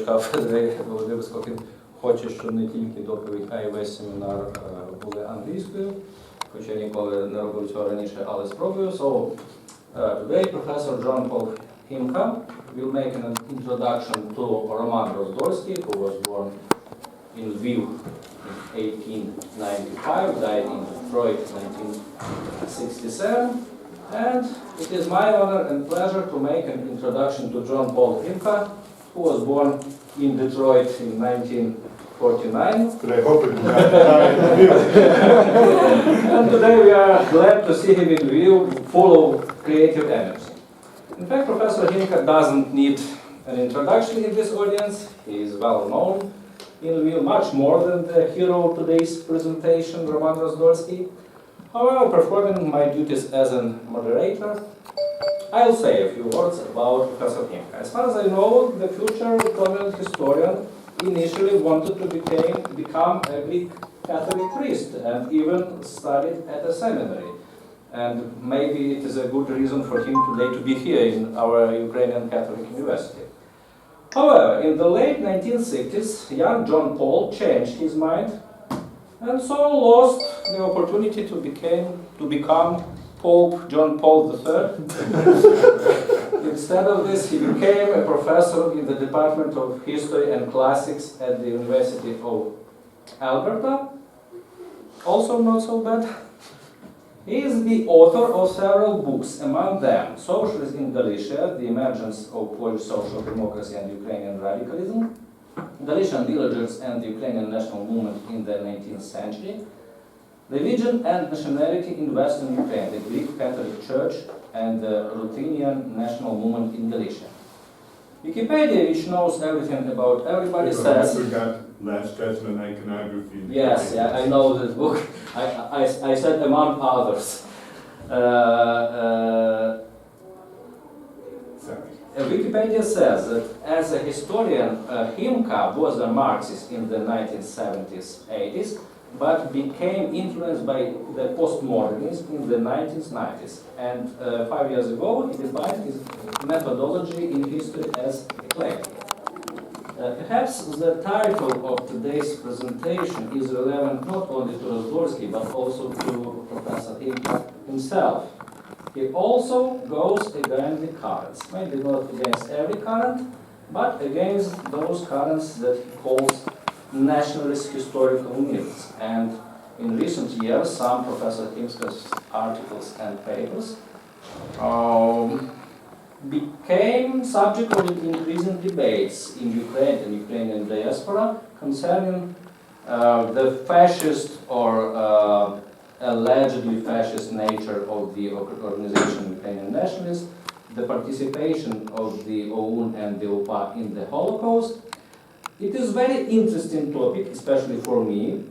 кафедри Альбертського, він хоче, щоб не тільки доповідь, а й весь семінар були англійською, хоча ніколи не робив цього раніше, але спробую. So, today Professor Джон-Пол Химка will make an introduction to Roman Rosdolsky, who was born in Lviv in 1895, died in Detroit in 1967. And it is my honor and pleasure to make an introduction to Джон-Пол Химка, who was born in Detroit in 1949. But I hope it And today we are glad to see him in Lviv, full of creative energy. In fact, Professor Himka doesn't need an introduction in this audience. He is well known in Lviv, much more than the hero of today's presentation, Roman Rosdolsky. However, performing my duties as a moderator, I'll say a few words about Professor Himka. As far as I know, the future prominent historian initially wanted to become a Greek Catholic priest and even studied at a seminary. And maybe it is a good reason for him today to be here in our Ukrainian Catholic University. However, in the late 1960s, young John-Paul changed his mind and so lost the opportunity to become Pope John-Paul III. Instead of this, he became a professor in the Department of History and Classics at the University of Alberta. Also not so bad. He is the author of several books, among them Socialism in Galicia, The Emergence of Polish Social Democracy and Ukrainian Radicalism, Galician Villagers and the Ukrainian National Movement in the 19th Century, Religion and Nationality in Western Ukraine, the Greek Catholic Church and the Ruthenian National Movement in Galicia. Wikipedia, which knows everything about everybody, says... I forgot Last Testament iconography. Yes, yeah, I know this book. I said among others. Wikipedia says that as a historian, Himka was a Marxist in the 1970s, 80s, but became influenced by the postmodernism in the 1990s. And 5 years ago, he defined his methodology in history as eclectic. Perhaps the title of today's presentation is relevant not only to Rosdolsky, but also to Professor Himka himself. He also goes against the currents, maybe not against every current, but against those currents that he calls nationalist historical myths. And in recent years, some Professor Himka's articles and papers became subject of increasing debates in Ukraine and Ukrainian diaspora concerning the fascist or allegedly fascist nature of the organization Ukrainian Nationalists, the participation of the OUN and the UPA in the Holocaust. It is a very interesting topic, especially for me,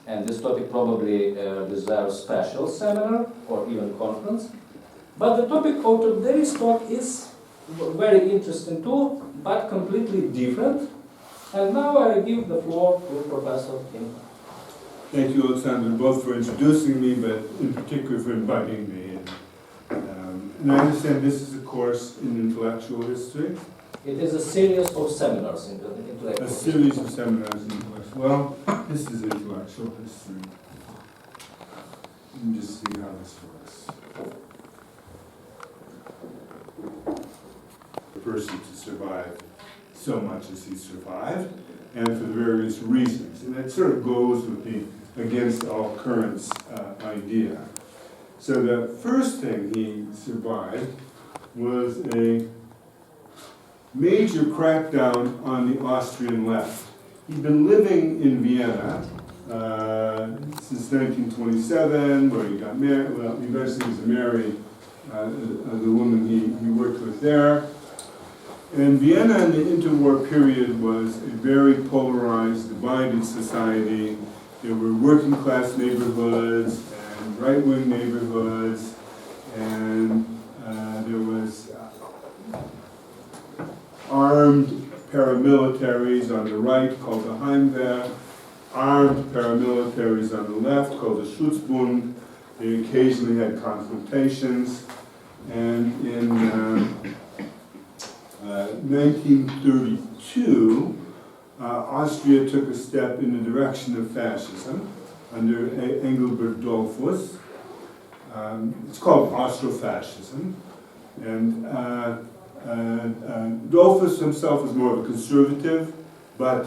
and this topic probably deserves special seminar or even conference. But the topic of today's talk is very interesting too, but completely different. And now I give the floor to Professor Himka. Thank you, Alexander, both for introducing me, but in particular for inviting me. And I understand this is a course in intellectual history. It is a series of seminars in intellectual history. A series of seminars in intellectual. Well, this is intellectual history. Let me just see how this works. The person to survive so much as he survived, and for various reasons. And that sort of goes with the against all currents idea. So the first thing he survived was a major crackdown on the Austrian left. He'd been living in Vienna since 1927, where he got married. Well, eventually he was married the woman he worked with there. And Vienna in the interwar period was a very polarized, divided society. There were working class neighborhoods and right-wing neighborhoods, and there was armed paramilitaries on the right called the Heimwehr, armed paramilitaries on the left called the Schutzbund. They occasionally had confrontations, and in 1932, Austria took a step in the direction of fascism under Engelbert Dollfuss. It's called Austrofascism. And Dollfuss himself was more of a conservative, but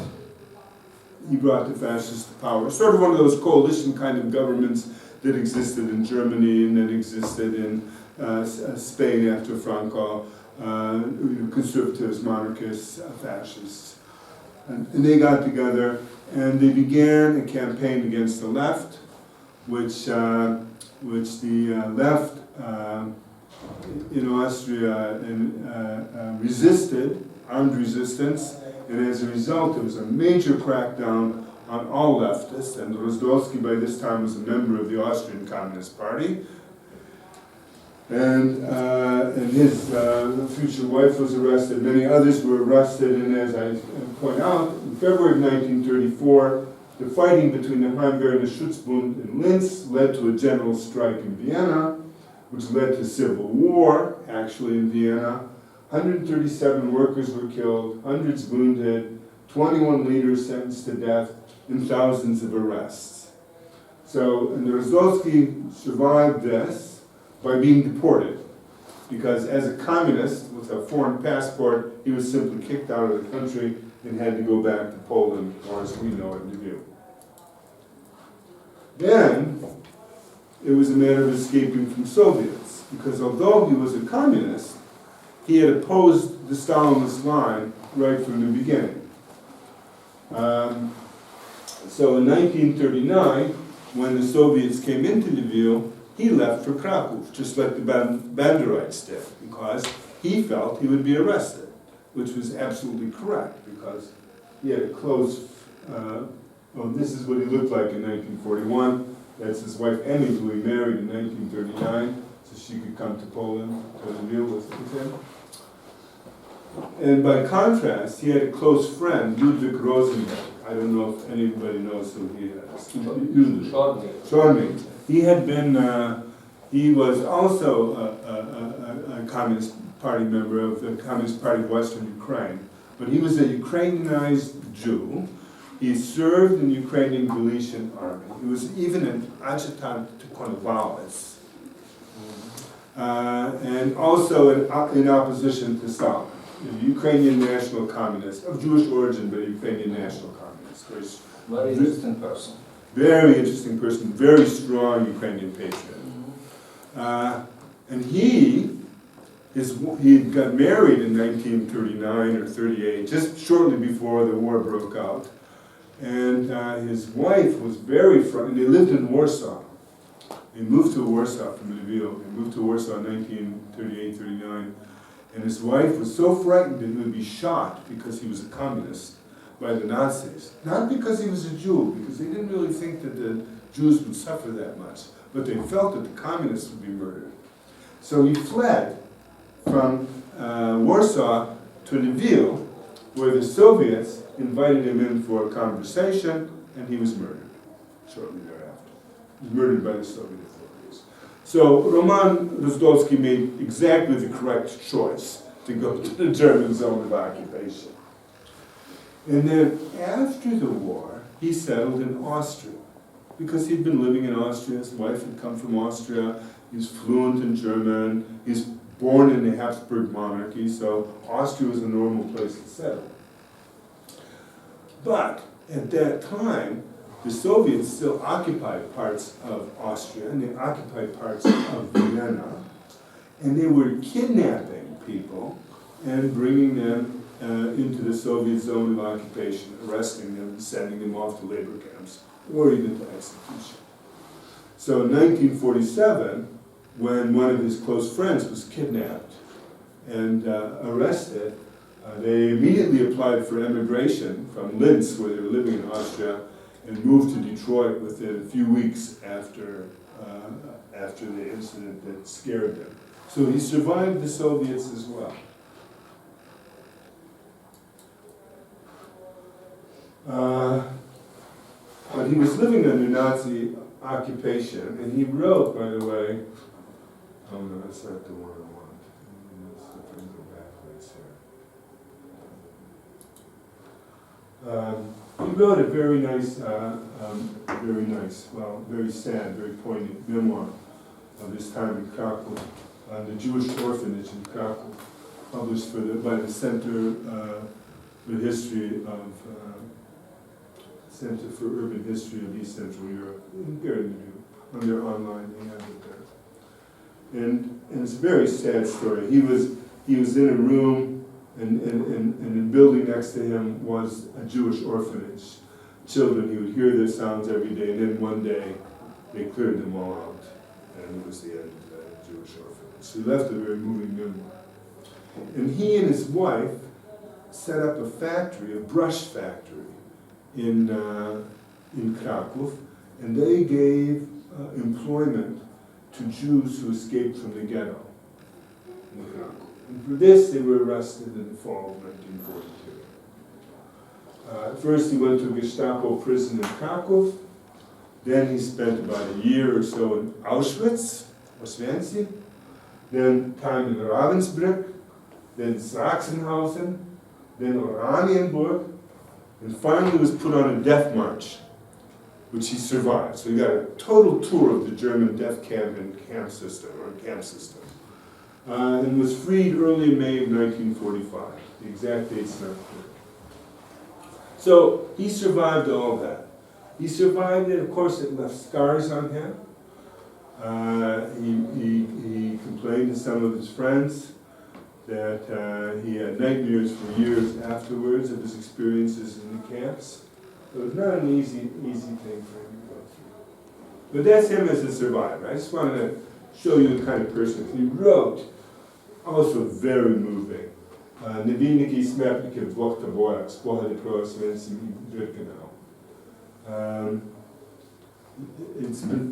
he brought the fascists to power. Sort of one of those coalition kind of governments that existed in Germany and that existed in Spain after Franco, conservatives, monarchists, fascists. And they got together and they began a campaign against the left, which the left in Austria resisted, armed resistance, and as a result there was a major crackdown on all leftists, and Rosdolsky by this time was a member of the Austrian Communist Party. And his future wife was arrested, many others were arrested, and as I point out, in February of 1934, the fighting between the Heimwehr Schutzbund and Linz led to a general strike in Vienna, which led to civil war, actually in Vienna. 137 workers were killed, hundreds wounded, 21 leaders sentenced to death, and thousands of arrests. So, and Rosdolsky survived this by being deported, because as a communist with a foreign passport, he was simply kicked out of the country and had to go back to Poland, or as we know it, Lviv. Then, it was a matter of escaping from Soviets, because although he was a communist, he had opposed the Stalinist line right from the beginning. So in 1939, when the Soviets came into Lviv, he left for Krakow, just like the Banderites did, because he felt he would be arrested, which was absolutely correct, because he had a close, well, this is what he looked like in 1941. That's his wife Emmy, who he married in 1939, so she could come to Poland to Lviv with him. And by contrast, he had a close friend, Ludwig Rosenberg. I don't know if anybody knows who he is. Shortly. He had been, he was also a Communist Party member of the Communist Party of Western Ukraine, but he was a Ukrainianized Jew. He served in the Ukrainian Galician army. He was even an adjutant to Cornwallis, and also in opposition to Stalin. A Ukrainian national communist, of Jewish origin, but a Ukrainian national communist. Very interesting person. Very interesting person, very strong Ukrainian patriot. And he got married in 1939 or 38, just shortly before the war broke out. And his wife was very frightened. They lived in Warsaw. They moved to Warsaw from Lviv. They moved to Warsaw in 1938, 39. And his wife was so frightened that he would be shot because he was a communist by the Nazis. Not because he was a Jew, because they didn't really think that the Jews would suffer that much, but they felt that the communists would be murdered. So he fled from Warsaw to Lviv, where the Soviets invited him in for a conversation, and he was murdered shortly thereafter. He was murdered by the Soviet authorities. So Roman Rosdolsky made exactly the correct choice to go to the German zone of occupation. And then after the war, he settled in Austria, because he'd been living in Austria. His wife had come from Austria. He was fluent in German. He's born in the Habsburg monarchy, so Austria was a normal place to settle. But at that time, the Soviets still occupied parts of Austria, and they occupied parts of Vienna, and they were kidnapping people and bringing them into the Soviet zone of occupation, arresting them, and sending them off to labor camps, or even to execution. So in 1947, when one of his close friends was kidnapped and arrested, they immediately applied for emigration from Linz, where they were living in Austria, and moved to Detroit within a few weeks after the incident that scared them. So he survived the Soviets as well. But he was living under Nazi occupation, and he wrote, by the way, oh no, that's not the one I want. Let's go backwards here. He wrote a very nice, very sad, very poignant memoir of his time in Krakow, on the Jewish orphanage in Krakow, published by the Center for History of Center for Urban History of East Central Europe, here in Lviv, on their online, they have it there. And it's a very sad story. He was in a room, and the building next to him was a Jewish orphanage. Children, he would hear their sounds every day, and then one day they cleared them all out, and it was the end of the Jewish orphanage. So he left a very moving memoir. And he and his wife set up a factory, a brush factory, in Krakow, and they gave employment to Jews who escaped from the ghetto in Krakow. And for this, they were arrested in the fall of 1942. First, he went to a Gestapo prison in Krakow. Then he spent about a year or so in Auschwitz, Oswiecim. Then time in Ravensbrück. Then Sachsenhausen. Then Oranienburg. And finally was put on a death march, which he survived. So he got a total tour of the German death camp and camp system. And was freed early in May of 1945. The exact date's not clear. So he survived all that. He survived it, of course, it left scars on him. He complained to some of his friends that he had nightmares for years afterwards of his experiences in the camps. So it was not an easy thing for him to go through. But that's him as a survivor. I just wanted to show you the kind of person he wrote. Also very moving. Невинники смертники в двох таборах, спогади про Освенцим и Birkenau.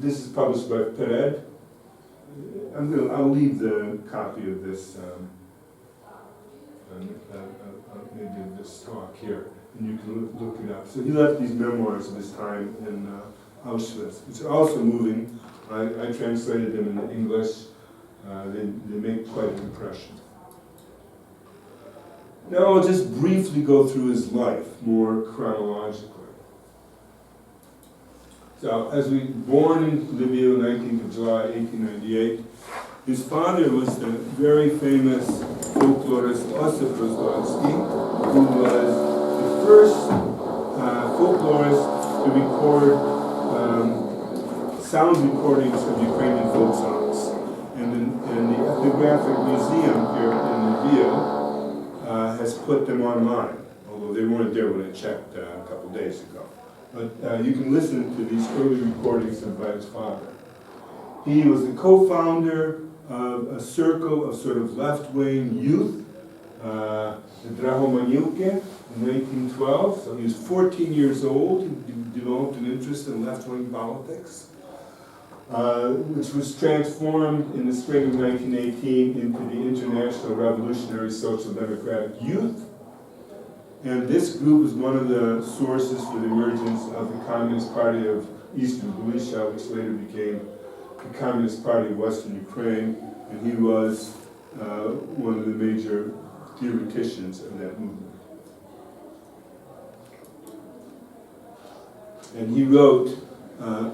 This is published by Pered. I'll leave the copy of this, maybe of this talk here, and you can look it up. So he left these memoirs of his time in Auschwitz, which are also moving. I translated them into English. They make quite an impression. Now I'll just briefly go through his life, more chronologically. So, as he was born in Lviv on 19th of July, 1898, his father was the very famous folklorist Roman Rosdolsky, who was the first folklorist to record sound recordings of Ukrainian folk songs. And the Ethnographic Museum here in Lviv has put them online, although they weren't there when I checked a couple days ago. But you can listen to these early recordings by his father. He was the co-founder of a circle of sort of left-wing youth, the Drahomanilke, in 1912. So he was 14 years old. He developed an interest in left-wing politics, which was transformed in the spring of 1918 into the International Revolutionary Social Democratic Youth. And this group was one of the sources for the emergence of the Communist Party of Eastern Galicia, which later became the Communist Party of Western Ukraine, and he was one of the major theoreticians of that movement. And he wrote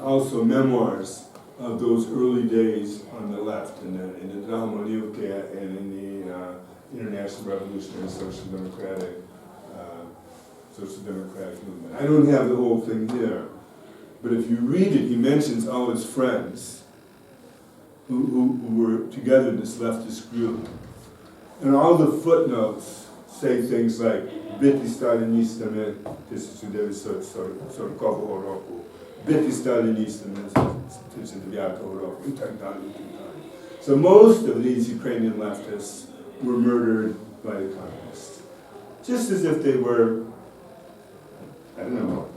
also memoirs of those early days on the left, in the Drahomanilke and in the International Revolutionary Social Democratic movement. I don't have the whole thing here, but if you read it, he mentions all his friends who were together in this leftist group. And all the footnotes say things like "Biti stalinistami 1940 roku", "Biti stalinistami 1939 roku", and tak dalej. So most of these Ukrainian leftists were murdered by the communists, just as if they were, I don't know,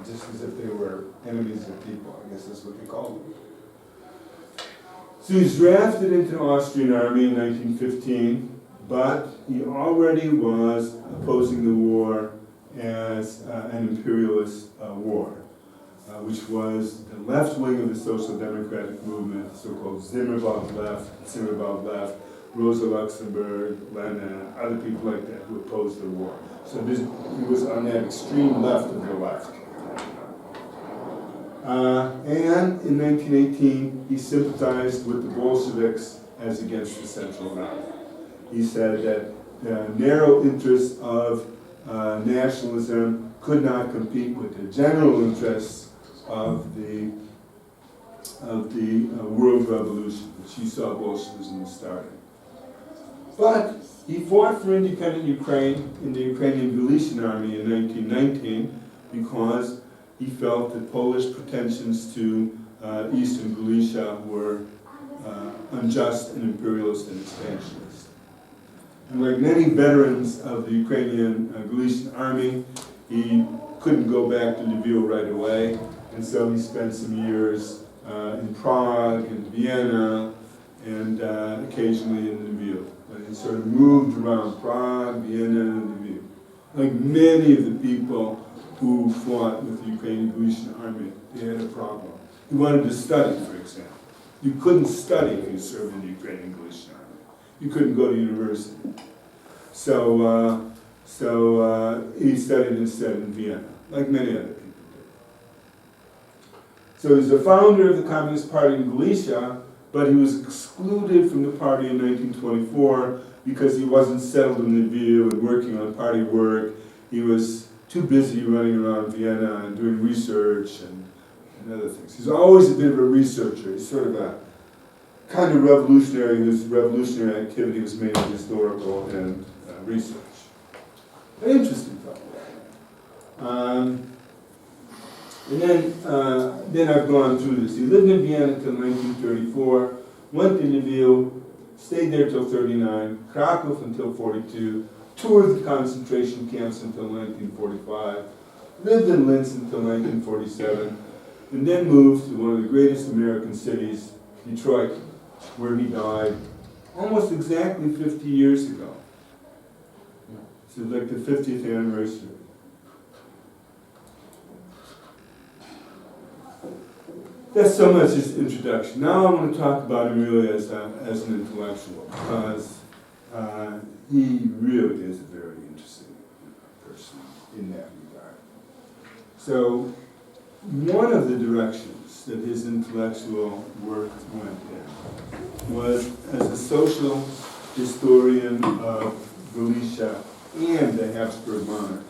just as if they were enemies of people. I guess that's what they called them. So he was drafted into the Austrian army in 1915, but he already was opposing the war as an imperialist war, which was the left wing of the social democratic movement, the so-called Zimmerwald left, Rosa Luxemburg, Lenin, other people like that who opposed the war. So he was on that extreme left of the left. And in 1918, he sympathized with the Bolsheviks as against the Central Right. He said that the narrow interests of nationalism could not compete with the general interests of the world revolution, which he saw Bolshevism as starting. But he fought for independent Ukraine in the Ukrainian Galician army in 1919 because he felt that Polish pretensions to eastern Galicia were unjust and imperialist and expansionist. And like many veterans of the Ukrainian Galician army, he couldn't go back to Lviv right away, and so he spent some years in Prague and Vienna and occasionally in Lviv. But he sort of moved around Prague, Vienna, and Lviv. Like many of the people who fought with the Ukrainian Galician army, they had a problem. He wanted to study, for example. You couldn't study if you served in the Ukrainian Galician army. You couldn't go to university. So he studied instead in Vienna, like many other people did. So he's the founder of the Communist Party in Galicia, but he was excluded from the party in 1924 because he wasn't settled in Lviv and working on party work. He was too busy running around Vienna and doing research and other things. He's always a bit of a researcher. He's sort of a kind of revolutionary whose revolutionary activity was mainly historical and research. An interesting fellow. And then I've gone through this. He lived in Vienna until 1934, went to Lviv, stayed there till 39, Krakow until 42, toured the concentration camps until 1945, lived in Linz until 1947, and then moved to one of the greatest American cities, Detroit, where he died almost exactly 50 years ago. So like the 50th anniversary. That's so much his introduction. Now I'm going to talk about him really as an intellectual, because he really is a very interesting person in that regard. So one of the directions that his intellectual work went in was as a social historian of Galicia and the Habsburg monarchy.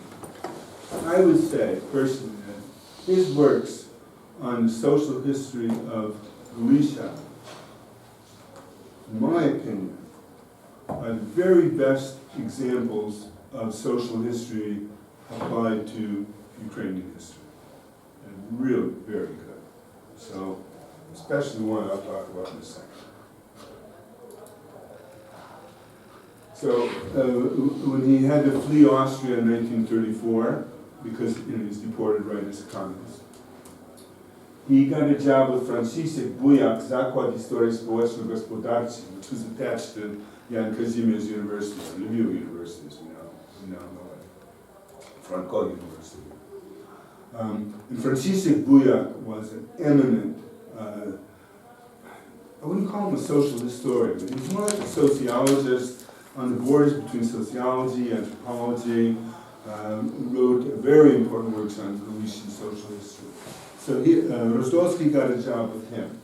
I would say, personally, that his works on the social history of Galicia, in my opinion, are the very best examples of social history applied to Ukrainian history. And really very good. So, especially the one I'll talk about in a second. So, when he had to flee Austria in 1934, because he was deported right as a communist, he got a job with Franciszek Bujak, Zakład Historii Społeczno-Gospodarczej, which was attached to Jan Kazimierz University, Lviv University, as we now know it, Franco University. And Franciszek Bujak was an eminent, I wouldn't call him a social historian, but he was more like a sociologist on the borders between sociology and anthropology, wrote very important works on Galician social history. So Rosdolsky got a job with him.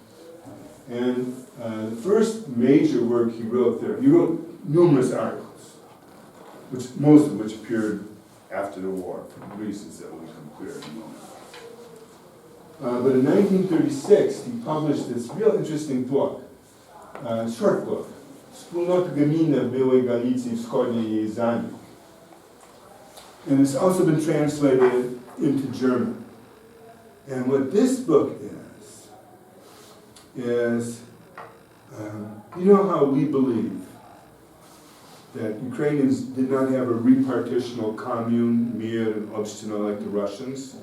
And the first major work he wrote there, he wrote numerous articles, most of which appeared after the war, for reasons that will become clear in a moment. But in 1936, he published this real interesting book, short book, Wspólnota gmina w Byłej Galicji Wschodniej i jej Zanik. And it's also been translated into German. And what this book is you know how we believe that Ukrainians did not have a repartitional commune, mir and obstina like the Russians,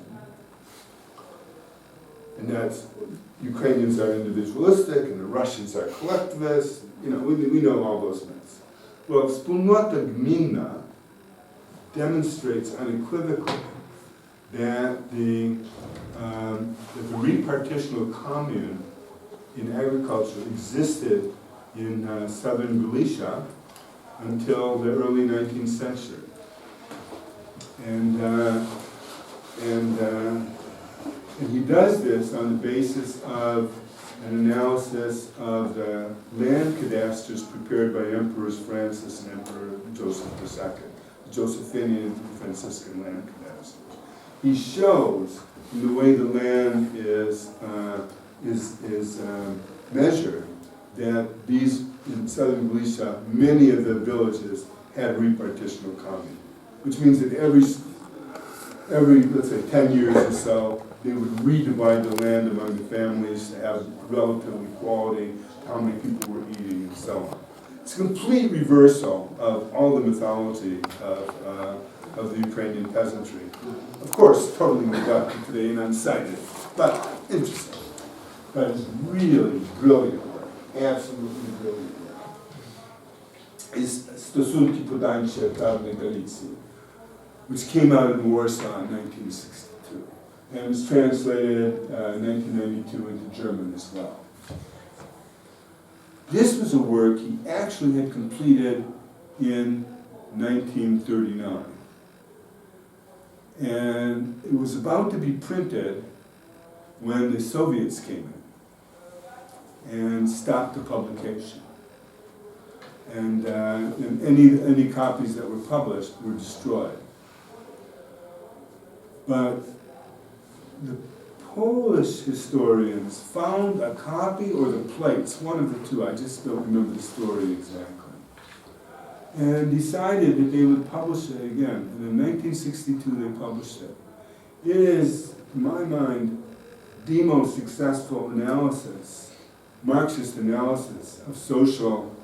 and that Ukrainians are individualistic and the Russians are collectivist. You know, we know all those myths. Well, Wspólnota gmina demonstrates unequivocally that the repartitional commune in agriculture existed in southern Galicia until the early 19th century. And he does this on the basis of an analysis of the land cadastres prepared by Emperors Francis and Emperor Joseph II, the Josephinian and Franciscan land cadastres. He shows in the way the land is measured that these, in southern Galicia, many of the villages had repartitional commune, which means that every, let's say, 10 years or so, they would redivide the land among the families to have relative equality, how many people were eating, and so on. It's a complete reversal of all the mythology of the Ukrainian peasantry. Of course, totally reductive today and unsighted, but interesting. But it's really brilliant work, absolutely brilliant work. Is Stosunki Podańcze Prawnej Galicji, which came out in Warsaw in 1962. And was translated in 1992 into German as well. This was a work he actually had completed in 1939. And it was about to be printed when the Soviets came in and stopped the publication. And any copies that were published were destroyed. But the Polish historians found a copy or the plates, one of the two, I just don't remember the story exactly, and decided that they would publish it again. And in 1962 they published it. It is, to my mind, the most successful analysis, Marxist analysis of social,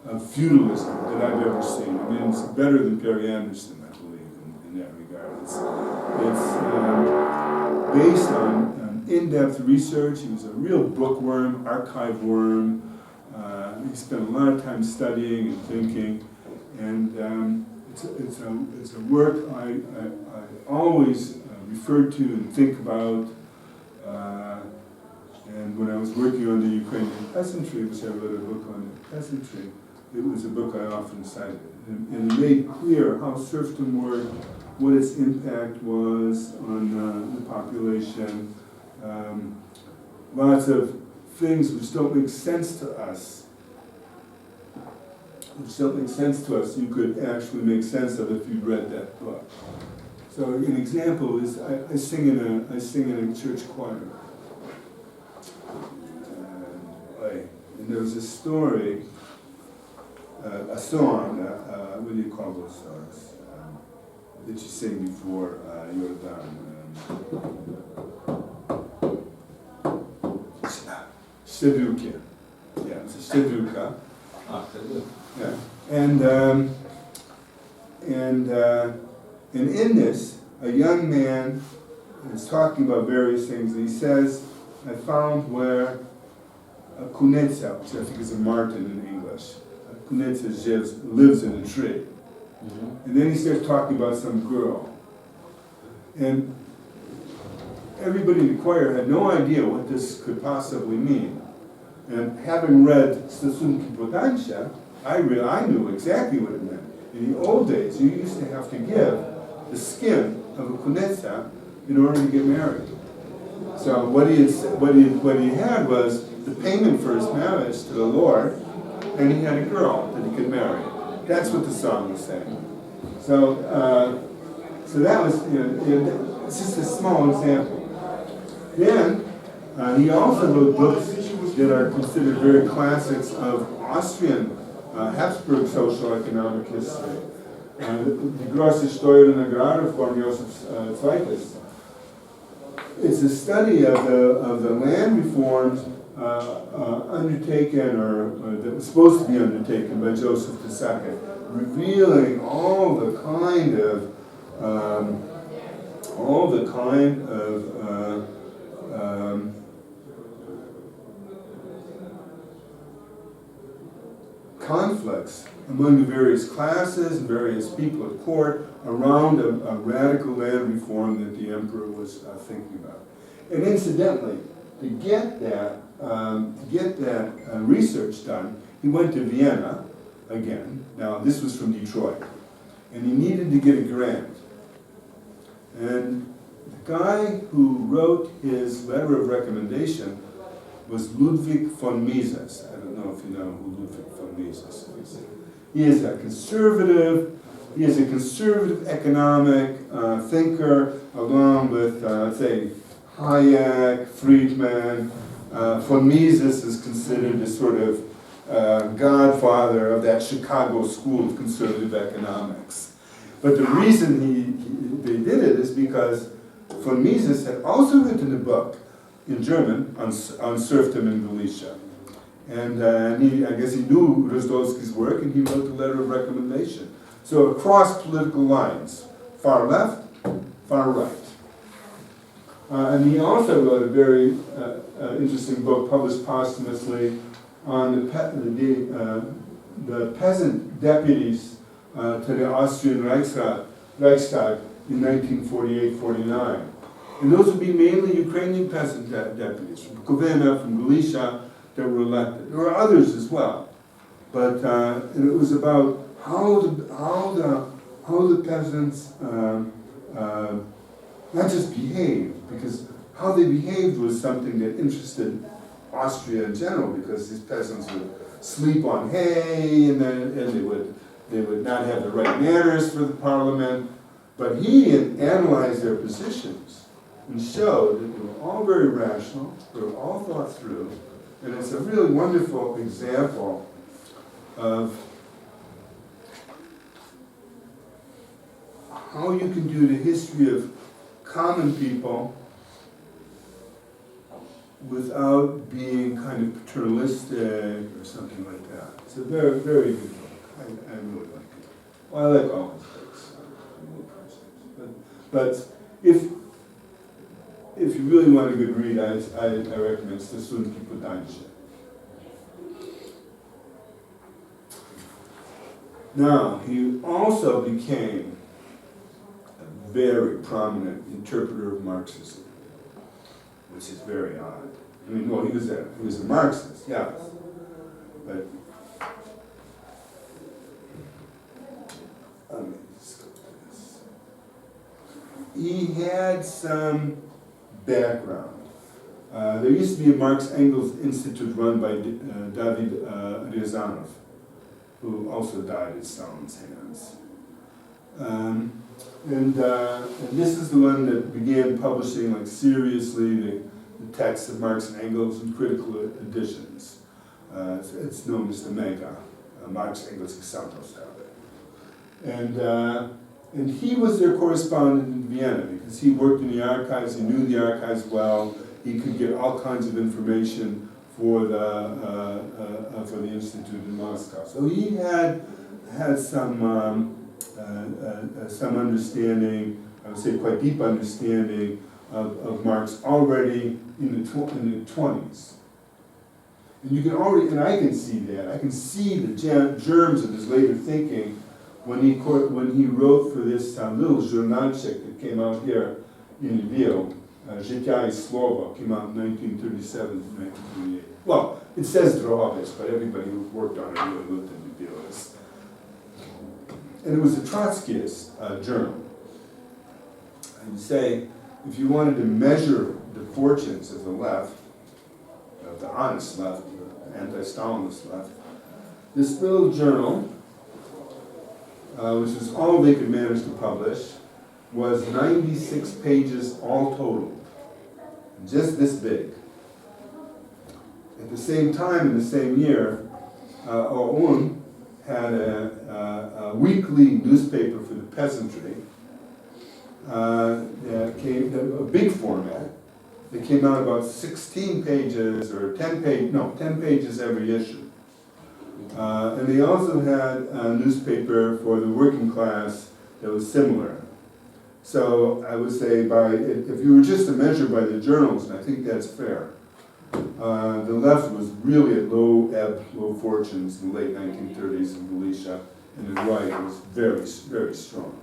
of feudalism that I've ever seen. I mean, it's better than Perry Anderson, I believe, in that regard. It's based on in-depth research. He was a real bookworm, archive worm. He spent a lot of time studying and thinking, and it's a work I always refer to and think about. And when I was working on the Ukrainian peasantry, which I wrote a book on the peasantry, it was a book I often cited. And it made clear how serfdom worked, what its impact was on the population. Lots of things which don't make sense to us. You could actually make sense of if you read that book. So an example is I sing in a church choir. And there was a story, a song, what do you call those songs? That you sing before Yordan. Szczepiłki. Yeah, it's a szczepiłka. Yeah, and in this, a young man is talking about various things, and he says, I found where a kunetsa, which I think is a martin in English, a kunetsa lives in a tree. Mm-hmm. And then he starts talking about some girl. And everybody in the choir had no idea what this could possibly mean. And having read Stosunki Podańcze, I knew exactly what it meant. In the old days, you used to have to give the skin of a kunetsa in order to get married. So what he had was the payment for his marriage to the Lord, and he had a girl that he could marry. That's what the song was saying. So that was, it's just a small example. Then he also wrote books that are considered very classics of Austrian Habsburg social economic history. Die große Steuern und Agrarreform Joseph II. It's a study of the land reforms undertaken or that was supposed to be undertaken by Joseph II, revealing all the kind of conflicts among the various classes and various people at court around a radical land reform that the emperor was thinking about. And incidentally, to get that to get that research done, he went to Vienna again. Now, this was from Detroit. And he needed to get a grant. And the guy who wrote his letter of recommendation was Ludwig von Mises. I don't know if you know who Ludwig von Mises is. He is a conservative economic thinker, along with, say, Hayek, Friedman. Von Mises is considered a sort of godfather of that Chicago school of conservative economics. But the reason they did it is because von Mises had also written a book in German on serfdom in Galicia. And I guess he knew Rosdolsky's work, and he wrote the letter of recommendation. So across political lines, far left, far right. And he also wrote a very interesting book published posthumously on the peasant deputies to the Austrian Reichstag in 1948-49. And those would be mainly Ukrainian peasant deputies from Kovena, from Galicia, that were elected. There were others as well, but and it was about how the peasants not just behaved, because how they behaved was something that interested Austria in general, because these peasants would sleep on hay, and they would not have the right manners for the parliament. But he analyzed their positions and showed that they were all very rational, they were all thought through, and it's a really wonderful example of how you can do the history of common people without being kind of paternalistic or something like that. It's a very, very good book. I really like it. Well, I like all his books. But if you really want a good read, I recommend Stosunki Podańcze. Now, he also became a very prominent interpreter of Marxism, which is very odd. I mean, well, he was a Marxist, yes, but let me just go to this. He had some background. There used to be a Marx-Engels Institute run by David Ryazanov, who also died at Stalin's hands. And this is the one that began publishing, like, seriously the texts of Marx and Engels in critical editions. It's known as the Mega, Marx, Engels, Gesamtausgabe. And he was their correspondent in Vienna, because he worked in the archives, he knew the archives well, he could get all kinds of information for the Institute in Moscow. So he had some understanding, I would say quite deep understanding of Marx already in the 20s. And you can already, and I can see that, I can see the germs of his later thinking when he wrote for this little journalчик that came out here in Lviv, Życia i Słowo, came out in 1937 to 1938. Well, it says Drohobis, but everybody who worked on it really lived in Lviv. And it was a Trotskyist journal. And say, if you wanted to measure the fortunes of the left, of the honest left, the anti-Stalinist left, this little journal, which is all they could manage to publish, was 96 pages all total. Just this big. At the same time, in the same year, OUN had a weekly newspaper for the peasantry that came, a big format, that came out about 16 pages or 10 pages every issue. And they also had a newspaper for the working class that was similar. So I would say if you were just to measure by the journals, and I think that's fair, the left was really at low ebb, low fortunes in the late 1930s in Galicia, and the right was very, very strong.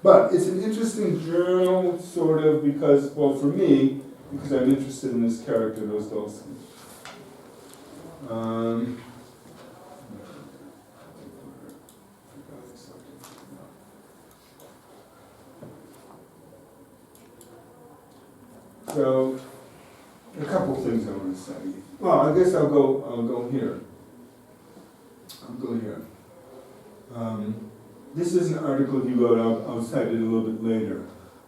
But it's an interesting journal, sort of, because, well, for me, because I'm interested in this character, Rosdolsky. So, a couple things I want to say. Well, I guess I'll go here. This is an article he wrote, I'll cite it a little bit later,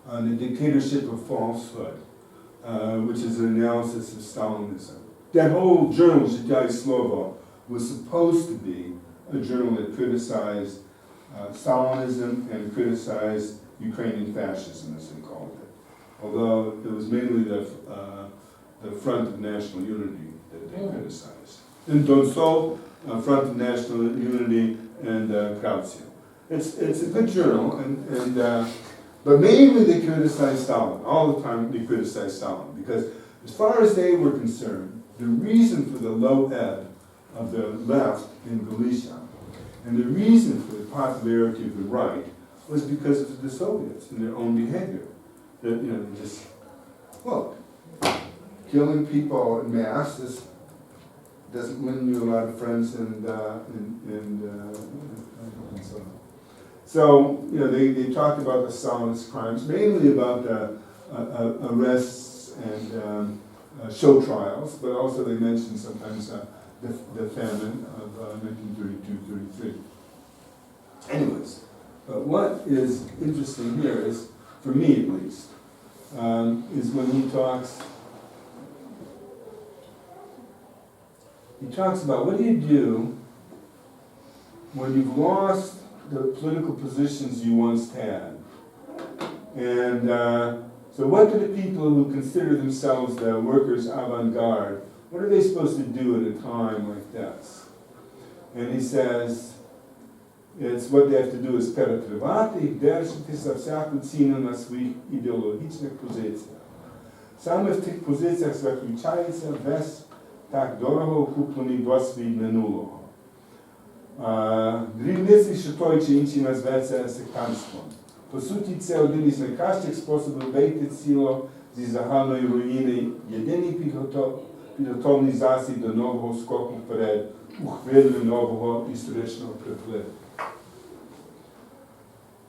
on the dictatorship of falsehood, which is an analysis of Stalinism. That whole journal, Zhidai Slovo, was supposed to be a journal that criticized Stalinism and criticized Ukrainian fascism, as they called it. Although it was mainly the Front of National Unity that they criticized. And Donsol, Front of National Unity, and Krautio. It's a good journal, but mainly they criticized Stalin. All the time they criticized Stalin, because as far as they were concerned, the reason for the low ebb of the left in Galicia, and the reason for the popularity of the right, was because of the Soviets and their own behavior. That, just, look, killing people en masse doesn't win you a lot of friends and so on. So, they talked about the Stalinist crimes, mainly about arrests and show trials, but also they mentioned sometimes the famine of 1932-33. Anyways, but what is interesting here is, for me at least, is when he talks about what do you do when you've lost the political positions you once had. And so what do the people who consider themselves the workers' avant-garde, what are they supposed to do at a time like this? And he says, it's what they have to do is перетривати і держати за всяку ціну на своїх ідеологічних позиціях. Саме в тих позиціях заключається весь так дорого куплений досвід минулого. Дрібниці, що той чи інший назветься сектантством. По суті, це один із найкращих способів вийти ціло зі загальної руїни, єдиний підготовний засіб до нового скоку вперед у хвилю нового історичного припливу.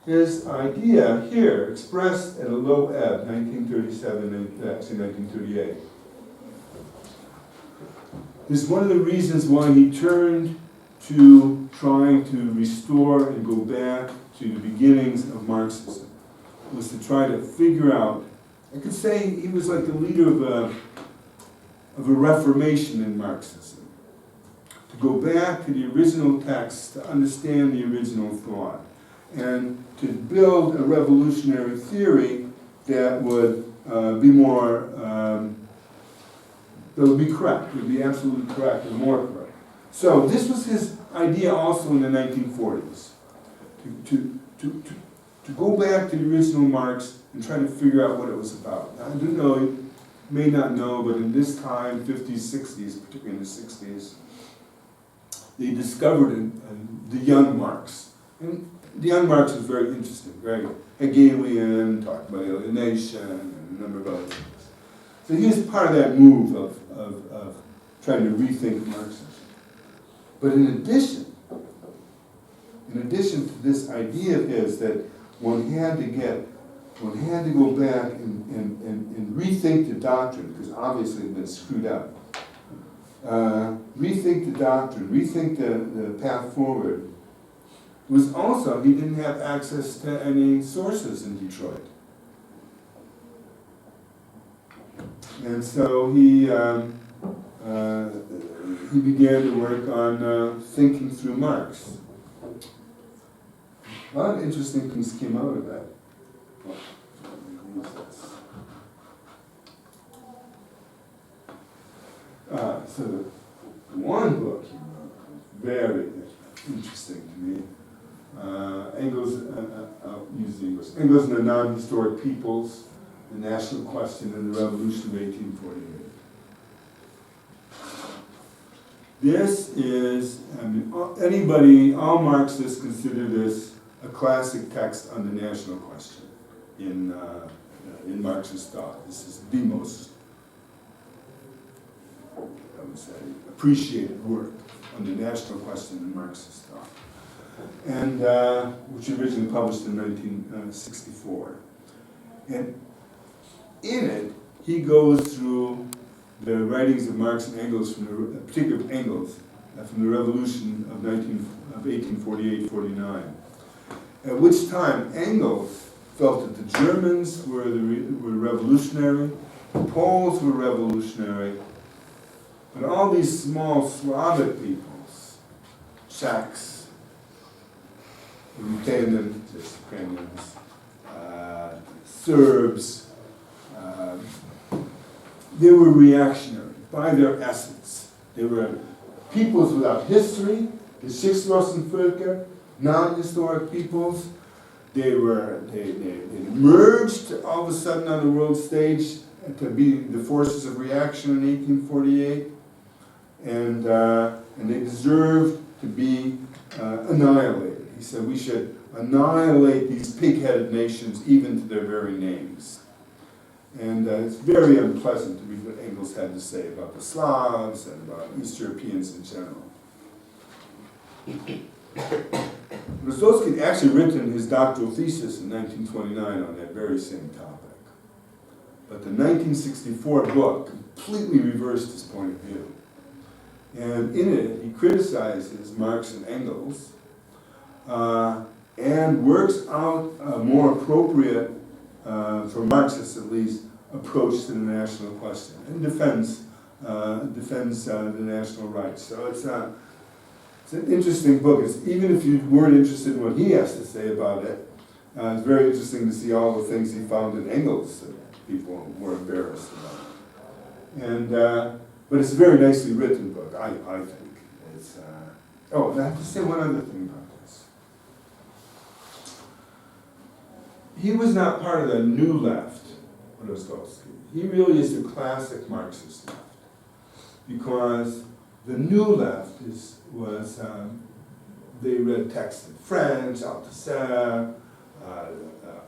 His idea here, expressed at a low ebb, 1937 and actually 1938, is one of the reasons why he turned to trying to restore and go back to the beginnings of Marxism, was to try to figure out, I could say he was like the leader of a reformation in Marxism, to go back to the original text, to understand the original thought, and to build a revolutionary theory that would be more, that would be correct, would be absolutely correct and more correct. So this was his idea also in the 1940s, to go back to the original Marx and try to figure out what it was about. Now, I do know, you may not know, but in this time, 50s, 60s, particularly in the 60s, they discovered the young Marx. And the young Marx was very interesting, very Hegelian, talked about alienation, and a number of other things. So he was part of that move of trying to rethink Marxism. But in addition to this idea of his that one had to go back and rethink the doctrine, because obviously it had been screwed up. Rethink the doctrine, rethink the path forward, was also, he didn't have access to any sources in Detroit. And so he began to work on thinking through Marx. A lot of interesting things came out of that. So the one book he wrote was very interesting to me. Engels, I'll use the English. Engels and the Non-Historic Peoples, the National Question and the Revolution of 1848. This is, all Marxists consider this a classic text on the national question in Marxist thought. This is the most would say, appreciated work on the national question in Marxist thought, and which originally published in 1964. And in it, he goes through the writings of Marx and Engels, particularly Engels, from the revolution of 1848-49, at which time Engels felt that the Germans were revolutionary, the Poles were revolutionary, but all these small Slavic peoples, Czechs, Ukrainians, Serbs, they were reactionary by their essence. They were peoples without history, the Geschichtslosenvölker, non-historic peoples. They emerged all of a sudden on the world stage to be the forces of reaction in 1848, and they deserved to be annihilated. He said we should annihilate these pig-headed nations even to their very names. And it's very unpleasant to read what Engels had to say about the Slavs and about East Europeans in general. Rosdolsky had actually written his doctoral thesis in 1929 on that very same topic. But the 1964 book completely reversed his point of view. And in it, he criticizes Marx and Engels and works out a more appropriate, for Marxists at least, approach to the national question and defends the national rights. So it's an interesting book. Even if you weren't interested in what he has to say about it, it's very interesting to see all the things he found in Engels that people were embarrassed about. And but it's a very nicely written book, I think. It's oh, and I have to say one other thing about this. He was not part of the new left, Rosdolsky. He really is the classic Marxist left, because the new left they read texts in French, Althusser,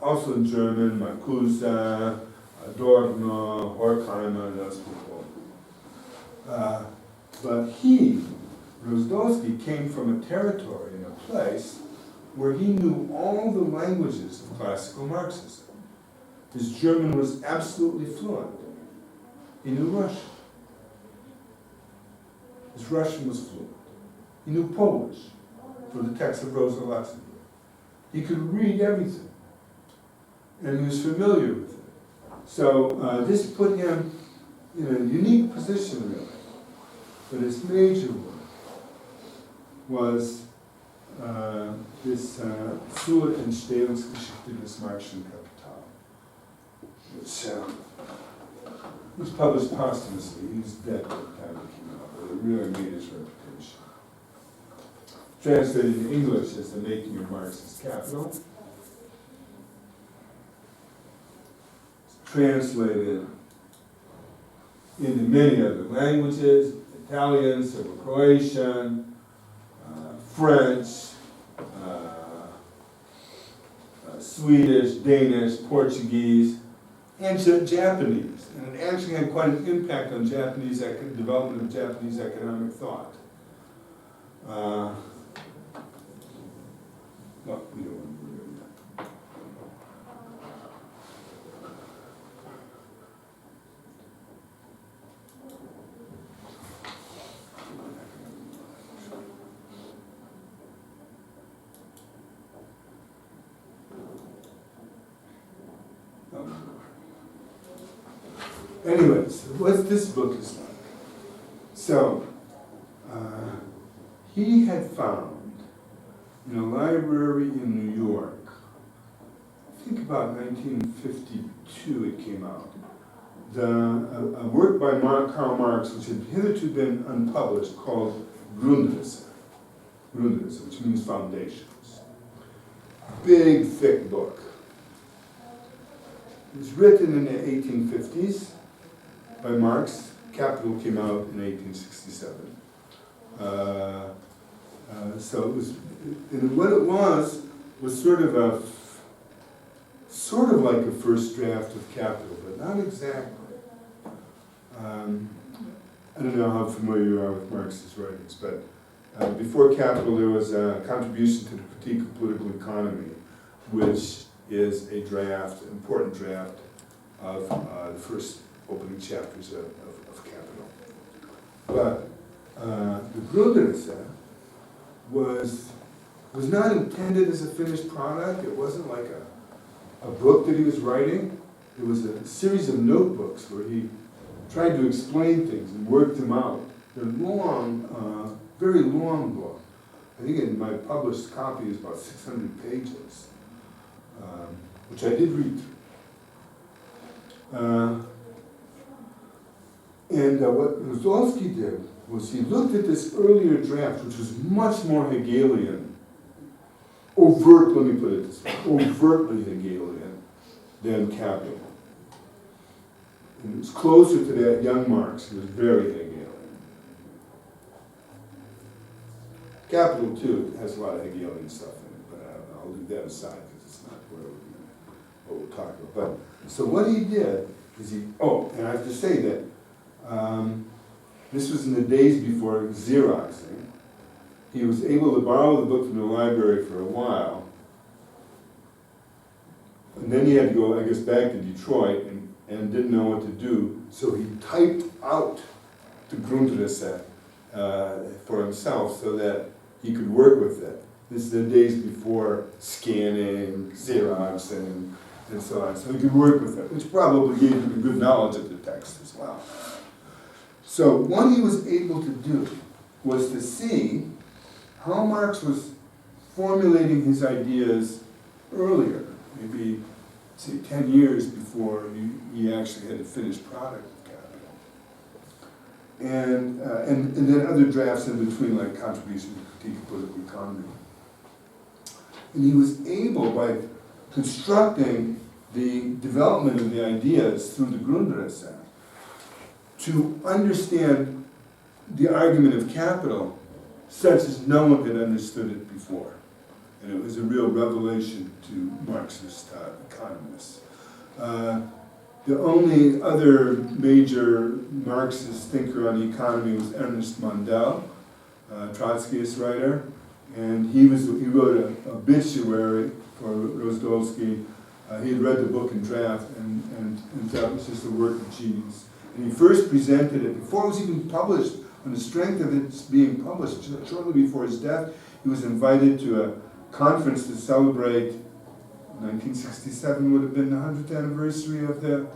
also in German, Marcuse, Adorno, Horkheimer, those people. But he, Rosdolsky, came from a territory and a place where he knew all the languages of classical Marxism. His German was absolutely fluent. He knew Russian. His Russian was fluent. He knew Polish for the text of Rosa Luxemburg. He could read everything, and he was familiar with it. So this put him in a unique position, really. But his major work was this Zur Entstehungsgeschichte des Marxischen Kapital, which was published posthumously. He was dead by the time it came out, but it really made his reputation. Translated in English as The Making of Marx's Capital. Translated into many other languages: Italian, Serbo-Croatian, French, Swedish, Danish, Portuguese, and Japanese. And it actually had quite an impact on Japanese development of Japanese economic thought. Well, we don't want to go there yet. Anyways, what this book is like. So, he had found in a library in New York, I think about 1952 it came out, a work by Karl Marx, which had hitherto been unpublished, called Grundrisse, which means foundations. Big, thick book. It was written in the 1850s by Marx. Capital came out in 1867. So it was, and what it was sort of like a first draft of Capital, but not exactly. I don't know how familiar you are with Marx's writings, but before Capital there was a contribution to the critique of political economy, which is a draft, important draft of the first opening chapters of Capital. But the Grundrisse was not intended as a finished product. It wasn't like a book that he was writing. It was a series of notebooks where he tried to explain things and worked them out. They're long, very long book. I think in my published copy is about 600 pages, which I did read through. And what Rosdolsky did was he looked at this earlier draft, which was much more Hegelian, let me put it this way, overtly Hegelian than Capital. And it was closer to that young Marx, who was very Hegelian. Capital, too, has a lot of Hegelian stuff in it, but I'll leave that aside because it's not what we're talking about. But, so what he did is and I have to say that this was in the days before Xeroxing. He was able to borrow the book from the library for a while, and then he had to go, I guess, back to Detroit and didn't know what to do, so he typed out the Grundrisse for himself so that he could work with it. This is the days before scanning, Xeroxing, and so on. So he could work with it, which probably gave him a good knowledge of the text as well. So what he was able to do was to see how Marx was formulating his ideas earlier, maybe, say, 10 years before he actually had a finished product of Capital. And then other drafts in between, like Contribution to Critique of Political Economy. And he was able, by constructing the development of the ideas through the Grundrisse, to understand the argument of Capital such as no one had understood it before. And it was a real revelation to Marxist economists. The only other major Marxist thinker on the economy was Ernest Mandel, Trotskyist writer, and he wrote an obituary for Rosdolsky. He had read the book in draft and thought it was just a work of genius. And he first presented it, before it was even published, on the strength of it being published, shortly before his death, he was invited to a conference to celebrate, 1967 would have been the 100th anniversary of the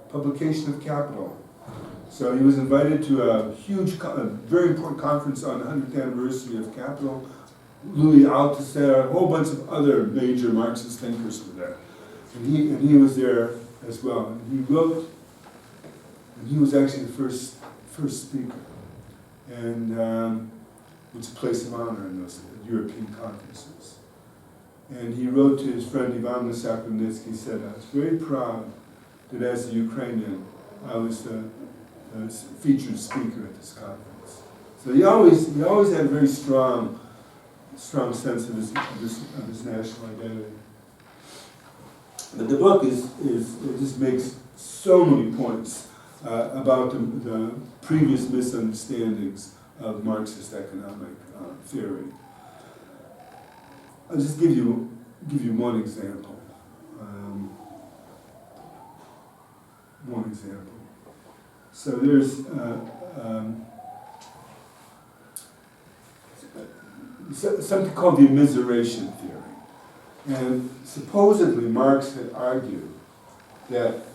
publication of Capital. So he was invited to a huge, very important conference on the 100th anniversary of Capital. Louis Althusser, a whole bunch of other major Marxist thinkers were there. And he was there as well. And he wrote, and he was actually the first speaker. And it's a place of honor in those European conferences. And he wrote to his friend Ivan Sakrivnitsky, he said, I was very proud that as a Ukrainian, I was the featured speaker at this conference. So he always had a very strong sense of his national identity. But the book it just makes so many points about the previous misunderstandings of Marxist economic theory. I'll just give you one example. So there's something called the immiseration theory. And supposedly Marx had argued that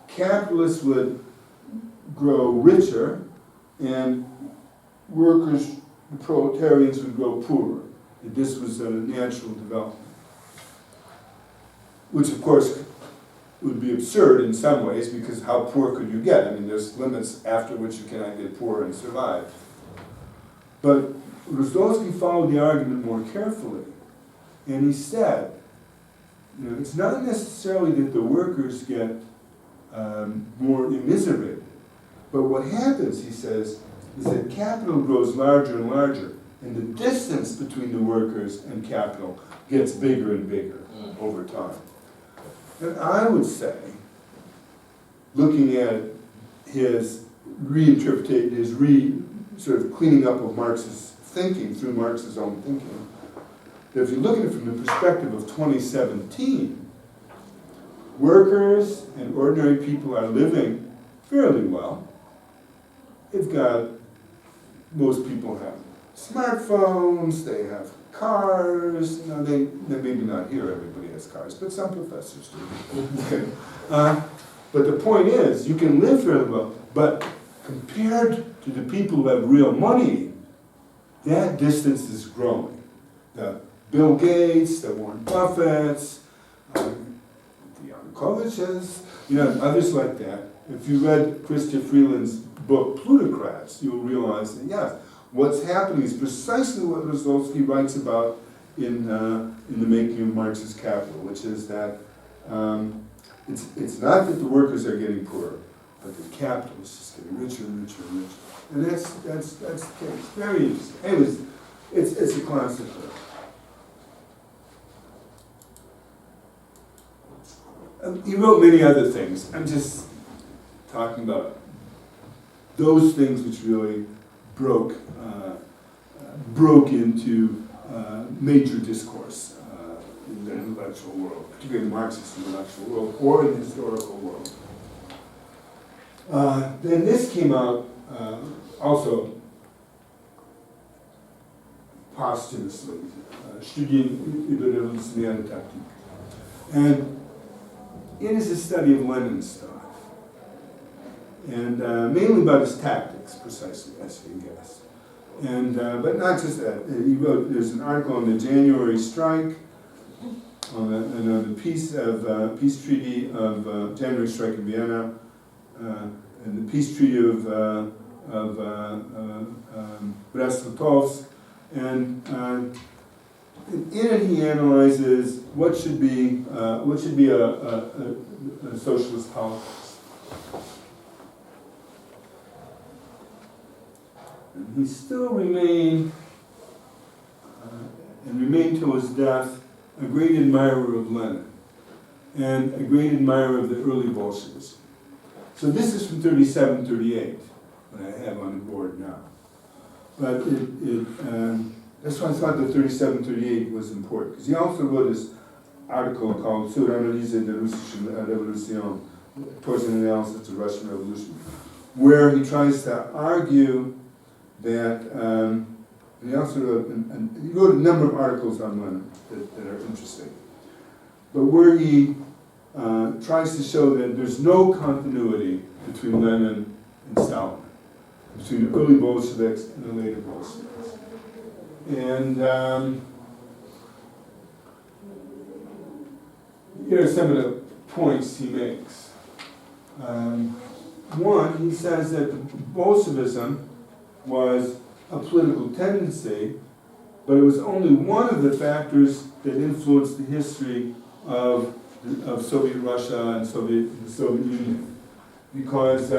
capitalists would grow richer and workers, the proletarians, would grow poorer. That this was a natural development. Which, of course, would be absurd in some ways, because how poor could you get? I mean, there's limits after which you cannot get poor and survive. But Rosdolsky followed the argument more carefully, and he said, it's not necessarily that the workers get more immiserated, but what happens, he says, is that capital grows larger and larger, and the distance between the workers and capital gets bigger and bigger over time. And I would say, looking at his sort of cleaning up of Marx's thinking through Marx's own thinking. That if you look at it from the perspective of 2017, workers and ordinary people are living fairly well. Most people have smartphones, they have cars, they maybe not here, everybody has cars, but some professors do. Okay. But the point is, you can live fairly well, but compared to the people who have real money, that distance is growing. The Bill Gates, the Warren Buffetts, the Yanukovyches, others like that. If you read Chrystia Freeland's book, Plutocrats, you'll realize that, yes, what's happening is precisely what Rosdolsky writes about in the making of Marx's Capital, which is that it's not that the workers are getting poorer, but the capitalists is getting richer and richer and richer. And that's the case. Very interesting. It's a classic book. He wrote many other things. I'm just talking about those things which really broke into major discourse in the intellectual world, particularly in the Marxist intellectual world or in the historical world. Then this came out also posthumously, Studien über revolutionäre Taktik. And it is a study of Lenin's thought, and mainly about his tactics, precisely, as you can guess. And but not just that. He wrote. There's an article on the January strike, on the peace treaty of January strike in Vienna, and the peace treaty of Brest-Litovsk, and in it he analyzes what should be a socialist politics. And he still remained till his death a great admirer of Lenin and a great admirer of the early Bolshevism. So this is from 37-38, what I have on the board now. But that's why I thought that 37-38 was important, because he also wrote this article called Sur analyse de Russische Revolution, towards an analysis of the Russian Revolution, where he tries to argue that, he also wrote, he wrote a number of articles on Lenin that are interesting, but where he tries to show that there's no continuity between Lenin and Stalin, between the early Bolsheviks and the later Bolsheviks. And here are some of the points he makes. One, he says that Bolshevism was a political tendency, but it was only one of the factors that influenced the history of Soviet Russia and the Soviet Union. Because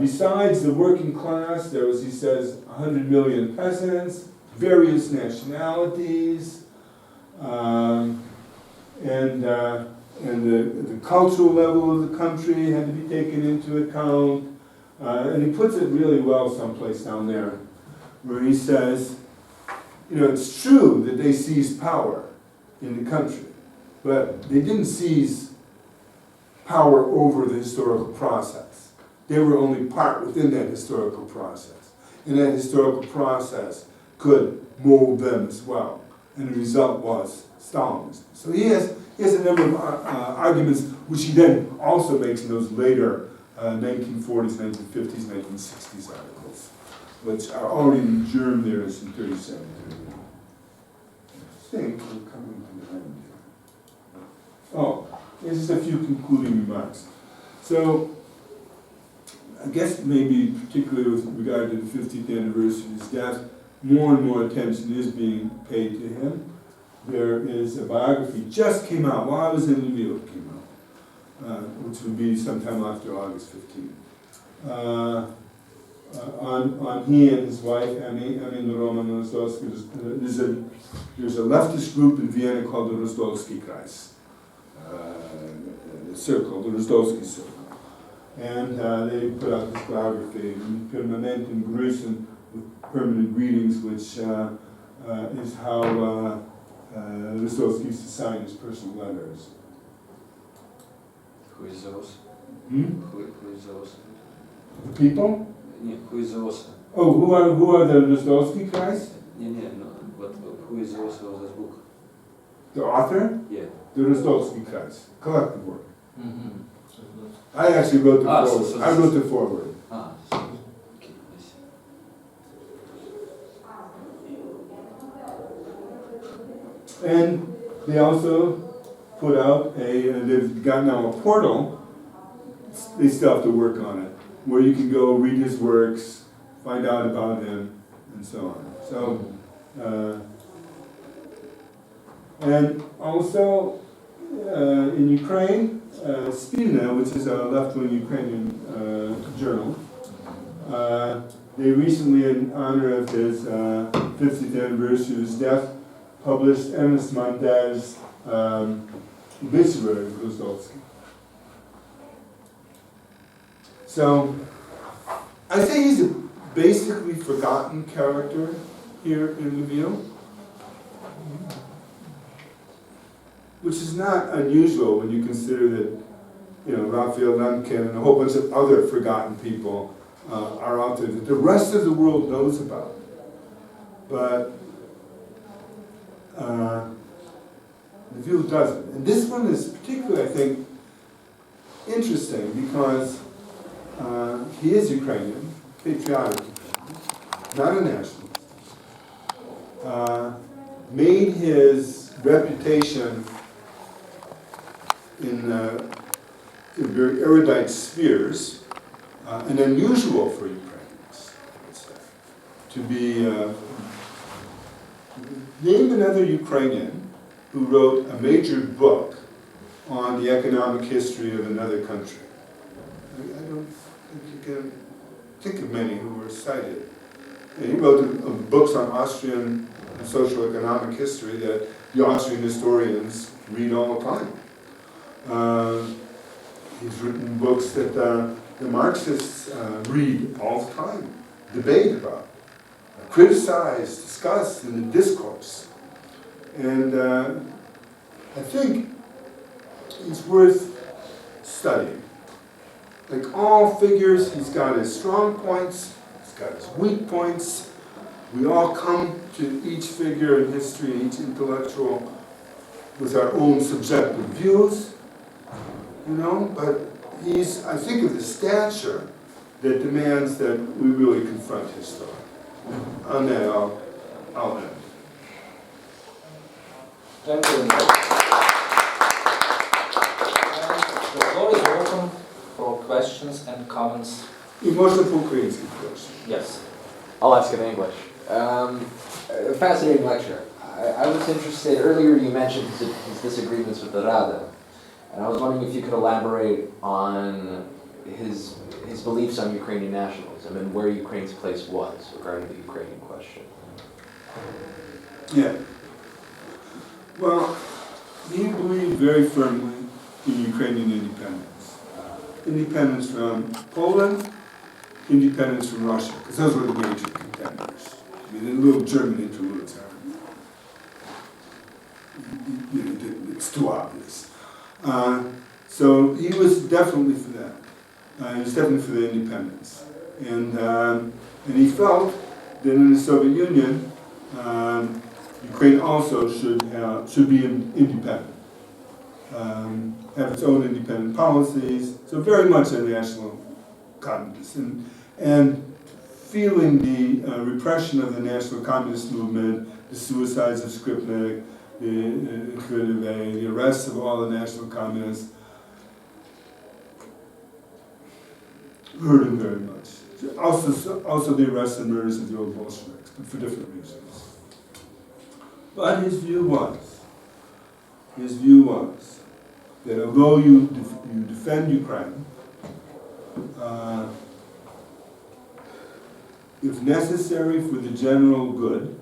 besides the working class, there was, he says, 100 million peasants, various nationalities, and the cultural level of the country had to be taken into account. And he puts it really well someplace down there, where he says, it's true that they seized power in the country, but they didn't seize power over the historical process. They were only part within that historical process. And that historical process could mold them as well. And the result was Stalinism. So he has a number of arguments, which he then also makes in those later 1940s, 1950s, 1960s articles, which are already in the germ there is in 37, 38. I think we're coming to the end here. Oh, here's just a few concluding remarks. So, I guess maybe particularly with regard to the 50th anniversary of his death, more and more attention is being paid to him. There is a biography, just came out while I was in Lviv, which would be sometime after August 15th. On he and his wife, Roman Rosdolsky. There's a leftist group in Vienna called the Rosdolsky Kreis, the circle, the Rosdolsky circle. And they put out this biography, Permanent in Grüßen, with permanent greetings, which is how Rosdolsky used to sign his personal letters. Who is those? Who is those? The people? Yeah, who is those? Oh, who are the Rosdolsky guys? Yeah, no, but who is those of this book? The author? Yeah. The Rosdolsky guys, collective work. I actually wrote the foreword. So I wrote the foreword. Okay, I see. And they also put out they've got now a portal, they still have to work on it, where you can go read his works, find out about him, and so on. So, and also in Ukraine, Spina, which is a left-wing Ukrainian journal, they recently, in honor of his 50th anniversary of his death, published Ernest Montage's obituary of Rosdolsky. So, I say he's a basically forgotten character here in Lviv, which is not unusual when you consider that, Raphael Lemkin and a whole bunch of other forgotten people are out there that the rest of the world knows about. But Lviv doesn't. And this one is particularly, I think, interesting because he is Ukrainian, patriotic, not a nationalist. Made his reputation in very erudite spheres, and unusual for Ukrainians, I would say, to be name another Ukrainian who wrote a major book on the economic history of another country. I don't think you can think of many who were cited. And he wrote books on Austrian and socio-economic history that the Austrian historians read all the time. He's written books that the Marxists read all the time, debate about, criticize, discuss in the discourse. And I think he's worth studying. Like all figures, he's got his strong points, he's got his weak points. We all come to each figure in history, each intellectual, with our own subjective views, but he's, I think, of the stature that demands that we really confront his thought. On that, I'll end. Thank you. And the floor is open for questions and comments. Можно по-украински, прошу. Yes. I'll ask in English. Fascinating lecture. I was interested, earlier you mentioned his disagreements with the Rada, and I was wondering if you could elaborate on his beliefs on Ukrainian nationalism and where Ukraine's place was regarding the Ukrainian question. Yeah. Well, he believed very firmly in Ukrainian independence. Independence from Poland, independence from Russia, because those were the major contenders. I mean, the little German interludes are, it's too obvious. So he was definitely for that. He was definitely for the independence. And he felt that in the Soviet Union, Ukraine also should be independent, have its own independent policies, so very much a national communist. And feeling the repression of the national communist movement, the suicides of Skripnik, the arrests of all the national communists, hurt him very much. Also the arrests and murders of the old Bolsheviks, but for different reasons. But his view was that although you defend Ukraine, if necessary for the general good,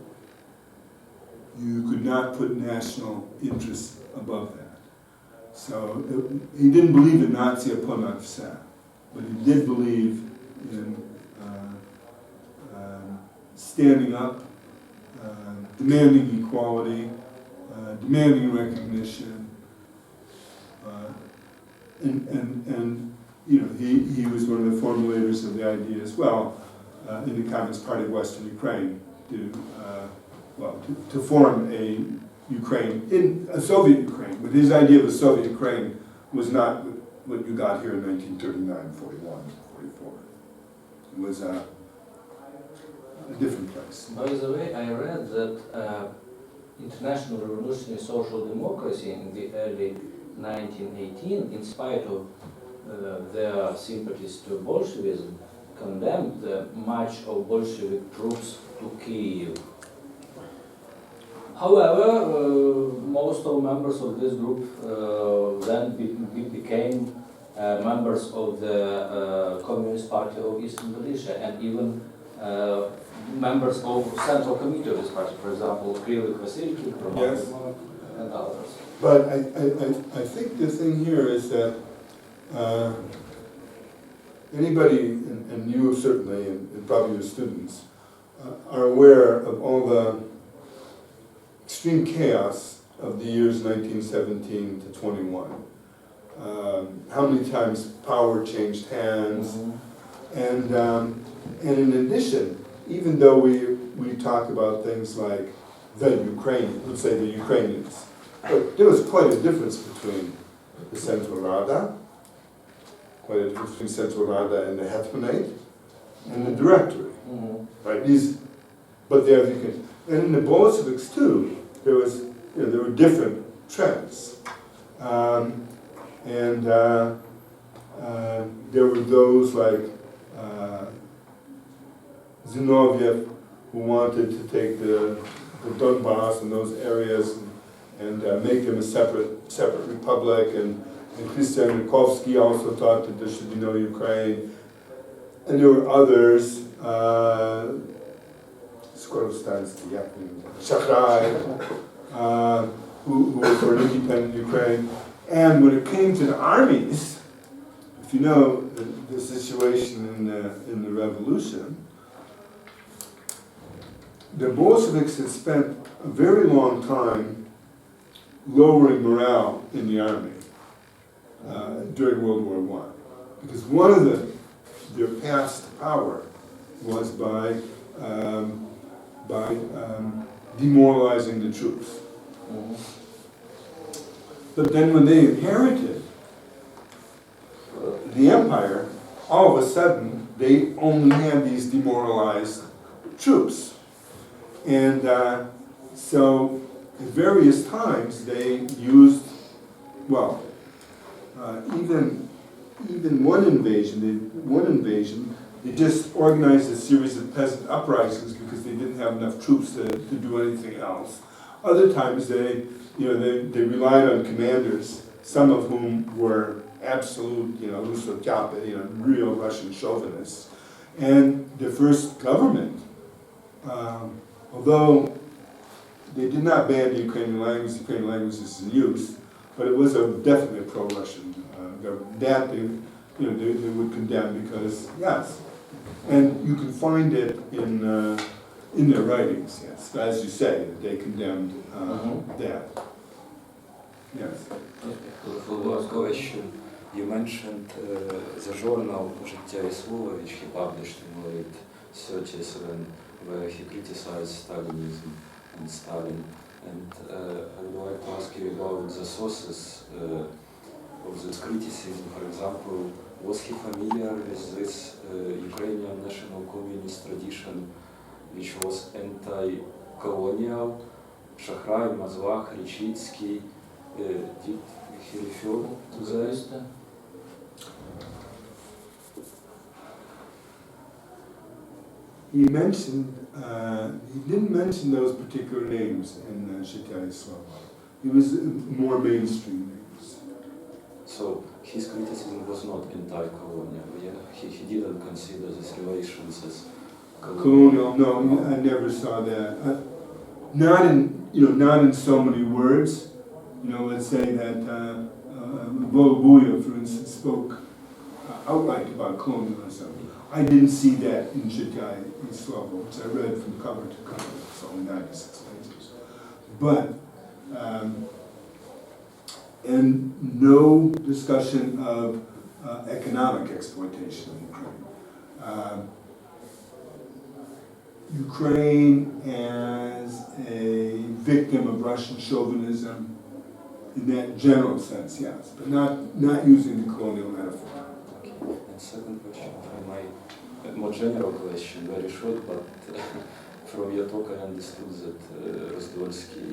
you could not put national interests above that. So he didn't believe in Nazi upon vse. but he did believe in standing up, demanding equality, demanding recognition, and you know, he was one of the formulators of the idea as well in the Communist Party of Western Ukraine to form a Ukraine, in a Soviet Ukraine. But his idea of a Soviet Ukraine was not what you got here in 1939, 41, 44. It was a different place. By the way, I read that international revolutionary social democracy in the early 1918, in spite of their sympathies to Bolshevism, condemned the march of Bolshevik troops to Kyiv. However, most of members of this group then became members of the Communist Party of Eastern Galicia, and even members of Central Committee of this party, for example, Krylik Vasiliki, Yes. and others. But I think the thing here is that anybody, and you certainly, and probably your students, are aware of all the extreme chaos of the years 1917 to 21. How many times power changed hands, and in addition, even though we talk about things like the Ukraine, let's say the Ukrainians, but there was quite a difference between the Central Rada, quite a difference between Central Rada and the Hetmanate, and the Directory, right? But there, and in the Bolsheviks too, there was, you know, there were different trends, there were those like Zinoviev, who wanted to take the Donbass and those areas and make them a separate republic, and Christian Nikovsky also thought that there should be no Ukraine, and there were others, Shachrai, who were for an independent Ukraine. And when it came to the armies, if you know the situation in the revolution, the Bolsheviks had spent a very long time lowering morale in the army during World War I, because one of their paths to power was by demoralizing the troops. But then when they inherited the empire, all of a sudden they only had these demoralized troops. And so at various times they used, well, even one invasion, they just organized a series of peasant uprisings because they didn't have enough troops to do anything else. Other times they relied on commanders, some of whom were absolute, real Russian chauvinists. And the first government, although they did not ban the Ukrainian language is in use, but it was definitely a pro-Russian government. That they would condemn because, yes, and you can find it in their writings, yes, as you say, that they condemned that. Yes. Last question. You mentioned the journal Життя і Слово, which he published in the late 30s, where he criticized Stalinism and Stalin. And I would like to ask you about the sources of this criticism. For example, was he familiar with this Ukrainian national communist tradition, which was anti-colonial? Shachrai, Mazlach, Rechitsky, did he refer to this? He mentioned, he didn't mention those particular names in Życia i Słowa. He was more mainstream names. So his criticism was not anti-colonial. Yeah? He didn't consider these relations as colonial. No, I never saw that. Not in so many words. Let's say that Volobuya, for instance, spoke outright about colonialism. I didn't see that in Життя і Слово, which I read from cover to cover, it's only 96 pages. But, and no discussion of economic exploitation of Ukraine. Ukraine as a victim of Russian chauvinism in that general sense, yes, but not using the colonial metaphor. And second question, my more general question, very short, but from your talk I understood that Rosdolsky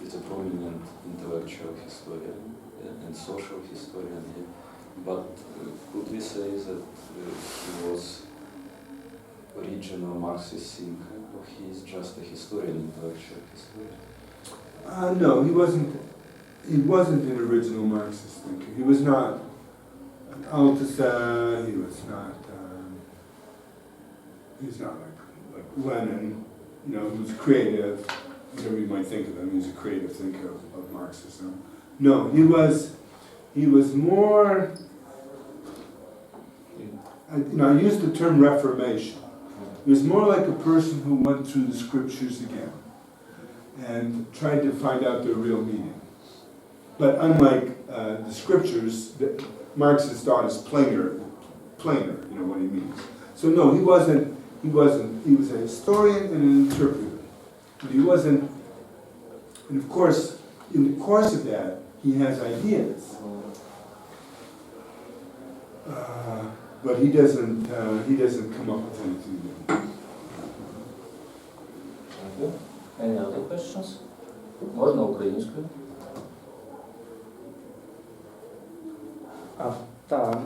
is a prominent intellectual historian and social historian, but could we say that he was original Marxist thinker, or he is just a historian, intellectual historian? No, he wasn't an original Marxist thinker. He was not an Althusser, he was not like Lenin, you know, he was creative, whatever you might think of him, he was a creative thinker of Marxism. No, he was more, I use the term Reformation. He was more like a person who went through the scriptures again and tried to find out their real meaning. But unlike the scriptures, Marxist thought is plainer, you know what he means. So no, he was a historian and an interpreter. But he wasn't, and of course, in the course of that, he has ideas. But he doesn't come up with anything new. Thank you. Any other questions? Можна українською? Так.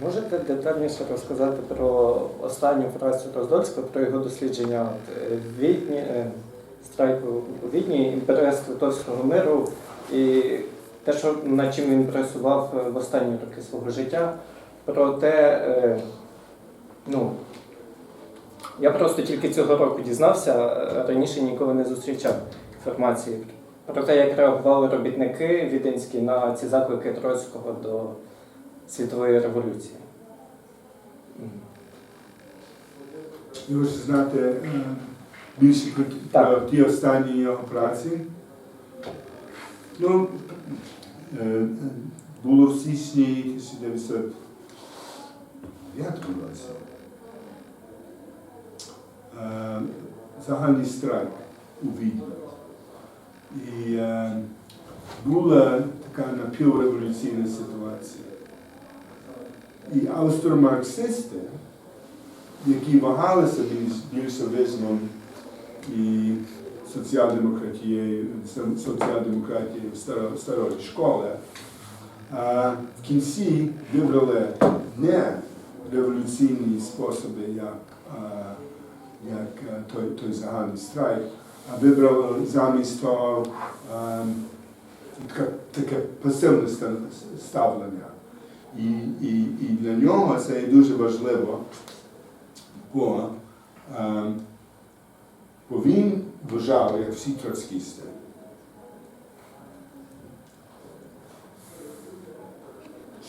Можете детальніше розказати про останню працю Роздольського, про його дослідження страйку у Відні, інтерес Литовського миру і те, що, над чим він працював в останні роки свого життя, про те, я просто тільки цього року дізнався, раніше ніколи не зустрічав інформації про те, як реагували робітники віденські на ці заклики Троцького до світової революції. Ви ж знаєте більше про ті останні його праці? Ну, було в січні 1909 році загальний страйк у Відні. І була така напівреволюційна ситуація. І австро-марксисти, які вагалися між більшовизмом і соціал-демократією старої школи, в кінці вибрали не революційні способи, як той загальний страйк, а вибрали замість того таке пасивне ставлення. І для нього це є дуже важливо, бо він вважав, як всі троцкісти,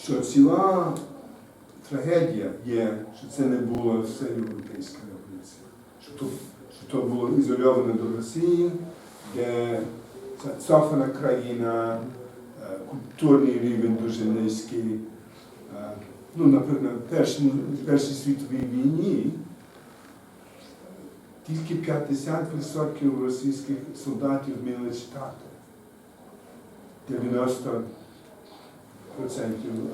що ціла трагедія є, що це не була всеєвропейська революція, що то було ізольовано до Росії, де зацофана країна, культурний рівень дуже низький. Наприклад, в Першій світовій війні тільки 50% російських солдатів вміли читати. 90%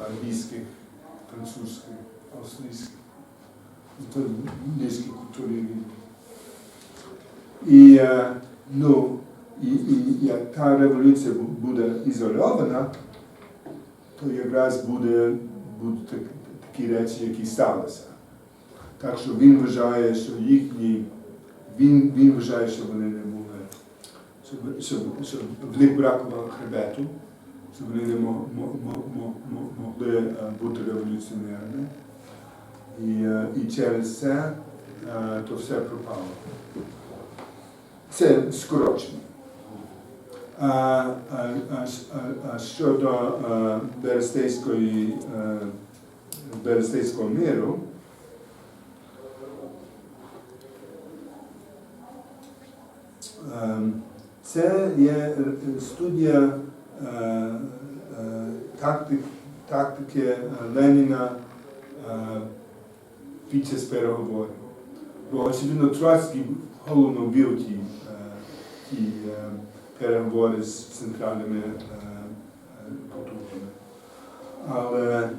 англійських, французьких, австрійських. Це низький культурний рівень. І як та революція буде ізольована, то якраз будуть такі речі, які сталися. Так що він вважає, що він вважає, що вони не були, що в них бракувало хребету, що вони не могли бути революціонерами. І через це то все пропало. Це скорочено. А щодо Берестейської Берестейського миру. Це є студія тактики Леніна під час переговорів. Бо, очевидно, Троцький головно вів ті переговори з центральними потугами. Але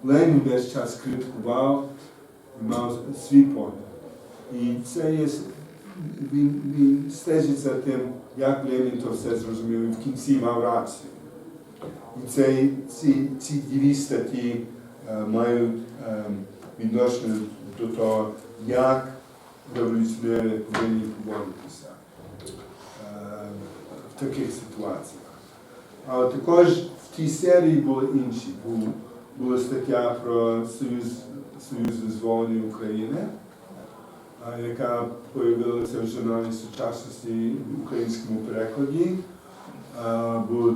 Ленін весь час критикував, мав свій погляд. І це є, він стежить за тим, як Ленін то все зрозумів, і в кінці мав рацію. І ці дві статті мають відношення до того, як революціонери повинні поводитися в таких ситуаціях. Але також в тій серії були інші. Була стаття про Союз визволення України, яка з'явилася в журналі сучасності в українському перекладі. Були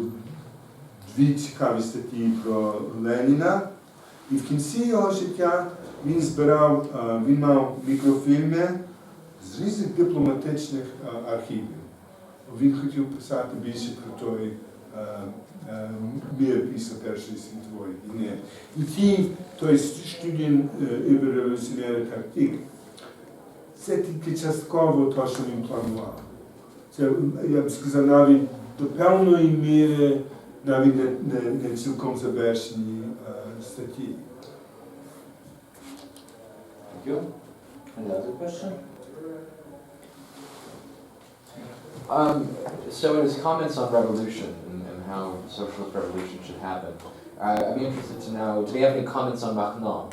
дві цікаві статті про Леніна. І в кінці його життя він мав мікрофільми з різних дипломатичних архівів. Він хотів писати більше про той мир після Першої світової війни. І той Studien über revolutionäre Taktik, це тільки частково те, що він планував. Це, я б сказав, навіть до певної міри навіть не цілком завершені статті. Thank you. Any other question? So in his comments on revolution and how socialist revolution should happen, I'd be interested to know, did he have any comments on Macron?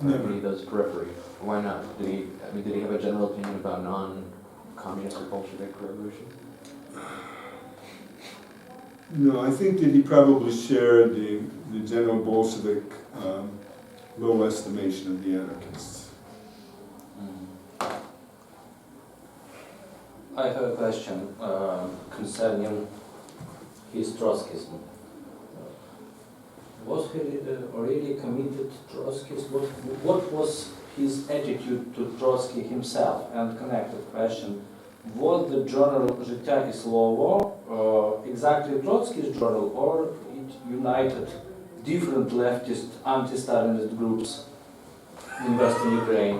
Never. Any of those periphery? Why not? Did he have a general opinion about non-communist or Bolshevik revolution? No, I think that he probably shared the general Bolshevik low estimation of the anarchists. I have a question concerning his Trotskyism. Was he really committed Trotskyism? What was his attitude to Trotsky himself? And connected question, was the journal «Життя і слово» exactly Trotsky's journal, or it united different leftist, anti-Stalinist groups in Western Ukraine?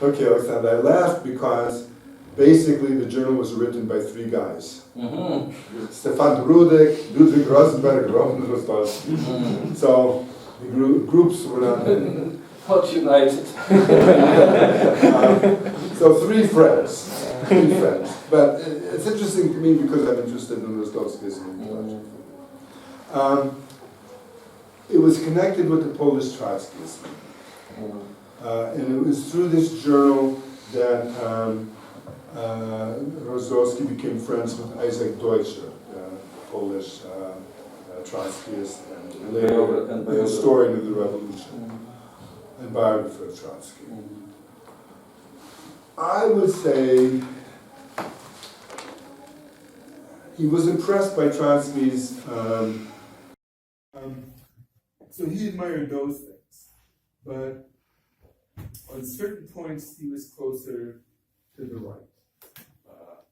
Okay, Alexander, I laughed because basically the journal was written by three guys. Stefan Rudek, Ludwig Rosenberg, Roman Rosdolsky. So the groups were not Not united. so three friends. But it's interesting to me because I'm interested in Rosdolskyism. It was connected with the Polish Trotskyism. And it was through this journal that Rosdolsky became friends with Isaac Deutscher, Polish Trotskyist and later a historian of the revolution, and biographer of Trotsky. I would say he was impressed by Trotsky's, so he admired those things, but on certain points he was closer to the right,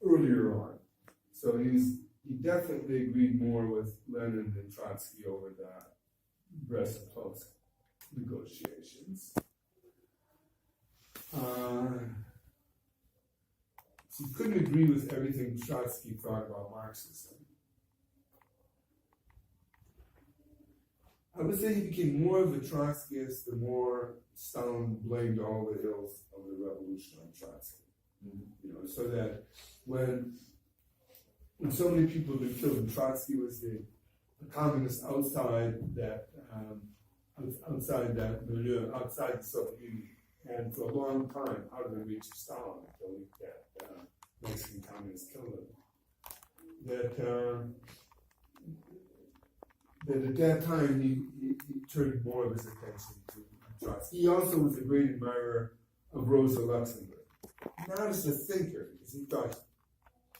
earlier on. So he definitely agreed more with Lenin than Trotsky over the Brest-Litovsk negotiations. He couldn't agree with everything Trotsky thought about Marxism. I would say he became more of a Trotskyist the more Stalin blamed all the ills of the revolution on Trotsky. You know, so that when so many people had been killed, and Trotsky was the communist outside that milieu, outside the Soviet Union, and for a long time out of the reach of Stalin until that Mexican communists killed him. That at that time he turned more of his attention to Trotsky. He also was a great admirer of Rosa Luxemburg. Not as a thinker, because he thought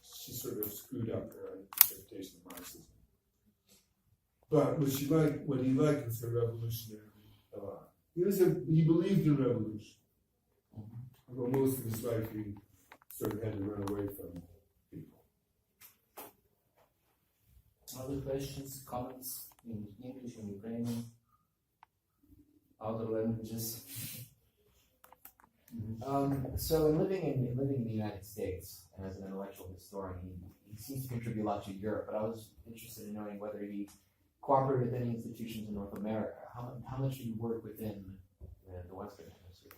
she sort of screwed up her interpretation of Marxism. But what he liked was a revolutionary thought. He believed in revolution. Although most of his life he sort of had to run away from people. Other questions, comments in English and Ukrainian, other languages? So in living in the United States, and as an intellectual historian, he seems to contribute a lot to Europe, but I was interested in knowing whether he cooperated with any institutions in North America. How much do you work within the Western Hemisphere?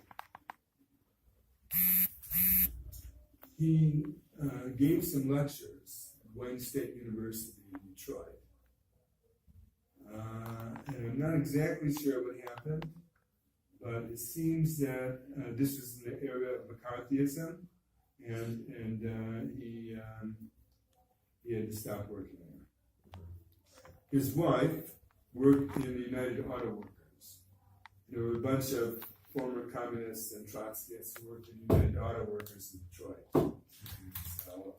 He gave some lectures at Wayne State University in Detroit. And I'm not exactly sure what happened, but it seems that this was in the area of McCarthyism, and he had to stop working there. His wife worked in the United Auto Workers. There were a bunch of former communists and Trotskyists who worked in United Auto Workers in Detroit. So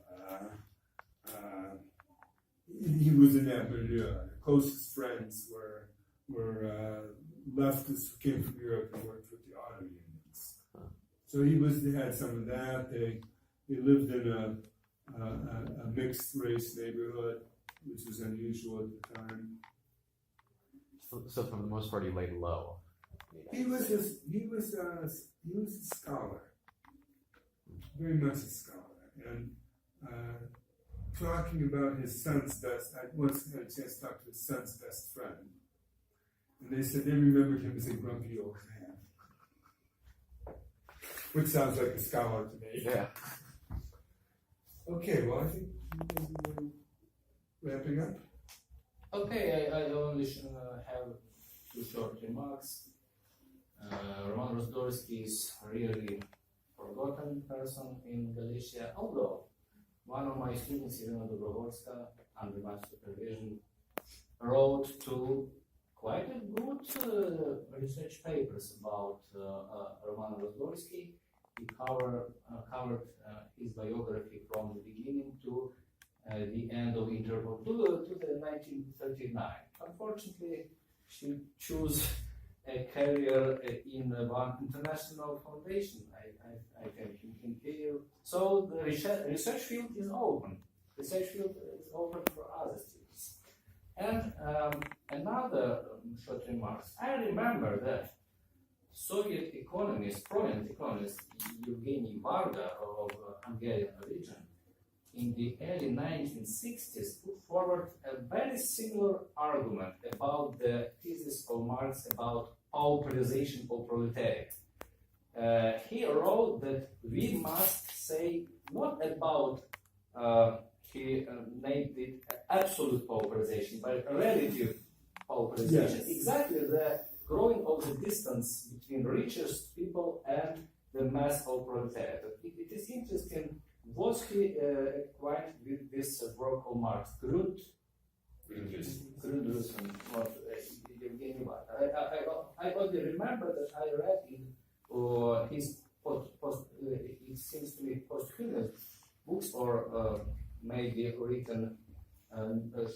he was in that milieu. The closest friends were leftists who came from Europe and worked with the auto unions. So they had some of that. They lived in a mixed race neighborhood, which was unusual at the time. So for the most part, he laid low. He was a scholar, very much a scholar, and talking about his son's best. I once had a chance to talk to his son's best friend, and they said they remembered him as a grumpy old man, which sounds like a scholar to me. Yeah. Okay, well, I think we're wrapping up. Okay, I only have two short remarks. Roman Rosdolsky is really forgotten person in Galicia, although one of my students, Irina Dobrovolska, under my supervision, wrote two quite good research papers about Roman Rosdolsky. He covered his biography from the beginning to the end of interval to the 1939. Unfortunately, she chose a career in one international foundation. I can hear. So the research field is open. Research field is open for other students. And another short remarks. I remember that Soviet economist, prominent economist, Evgeny Varga of Hungarian origin, in the early 1960s put forward a very similar argument about the thesis of Marx about pauperization of proletariat. He wrote that we must say not about he named it absolute pauperization, but relative pauperization. Yes. Exactly the growing of the distance between richest people and the mass of proletariat. It is interesting. Was he acquainted with this work of Marx? Grundrisse, what Evgeny Varga. I only remember that I read in his it seems to me posthumous books, or maybe written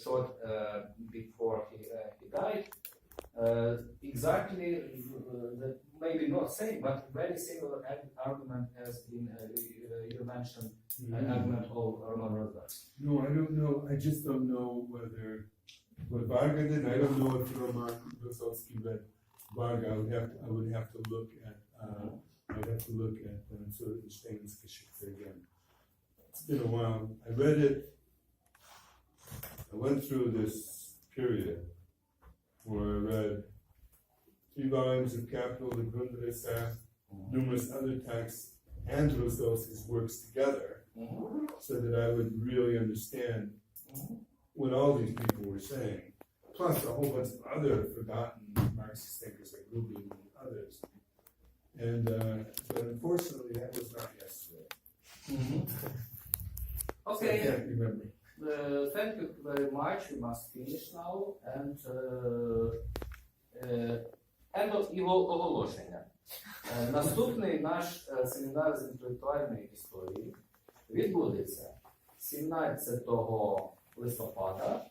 short before he died. Exactly, maybe not same, but very similar argument as in you mentioned, an argument of Roman Rosdolsky. No, I don't know. I just don't know what Varga did. I don't know if Roman Rosdolsky read Varga. I would have to look at. I'd have to look at sort of Stein's Geschichte again. It's been a while. I read it. I went through this period where I read 3 volumes of Capital, the Grundrisse, numerous other texts, and Rosdolsky's works together, so that I would really understand what all these people were saying, plus a whole bunch of other forgotten Marxist thinkers like Rubin and others. And but unfortunately, that was not yesterday. Okay. I can't remember. Thank you very much. We must finish now. And end of його оголошення. Наступний наш семінар з інтелектуальної історії відбудеться 17 листопада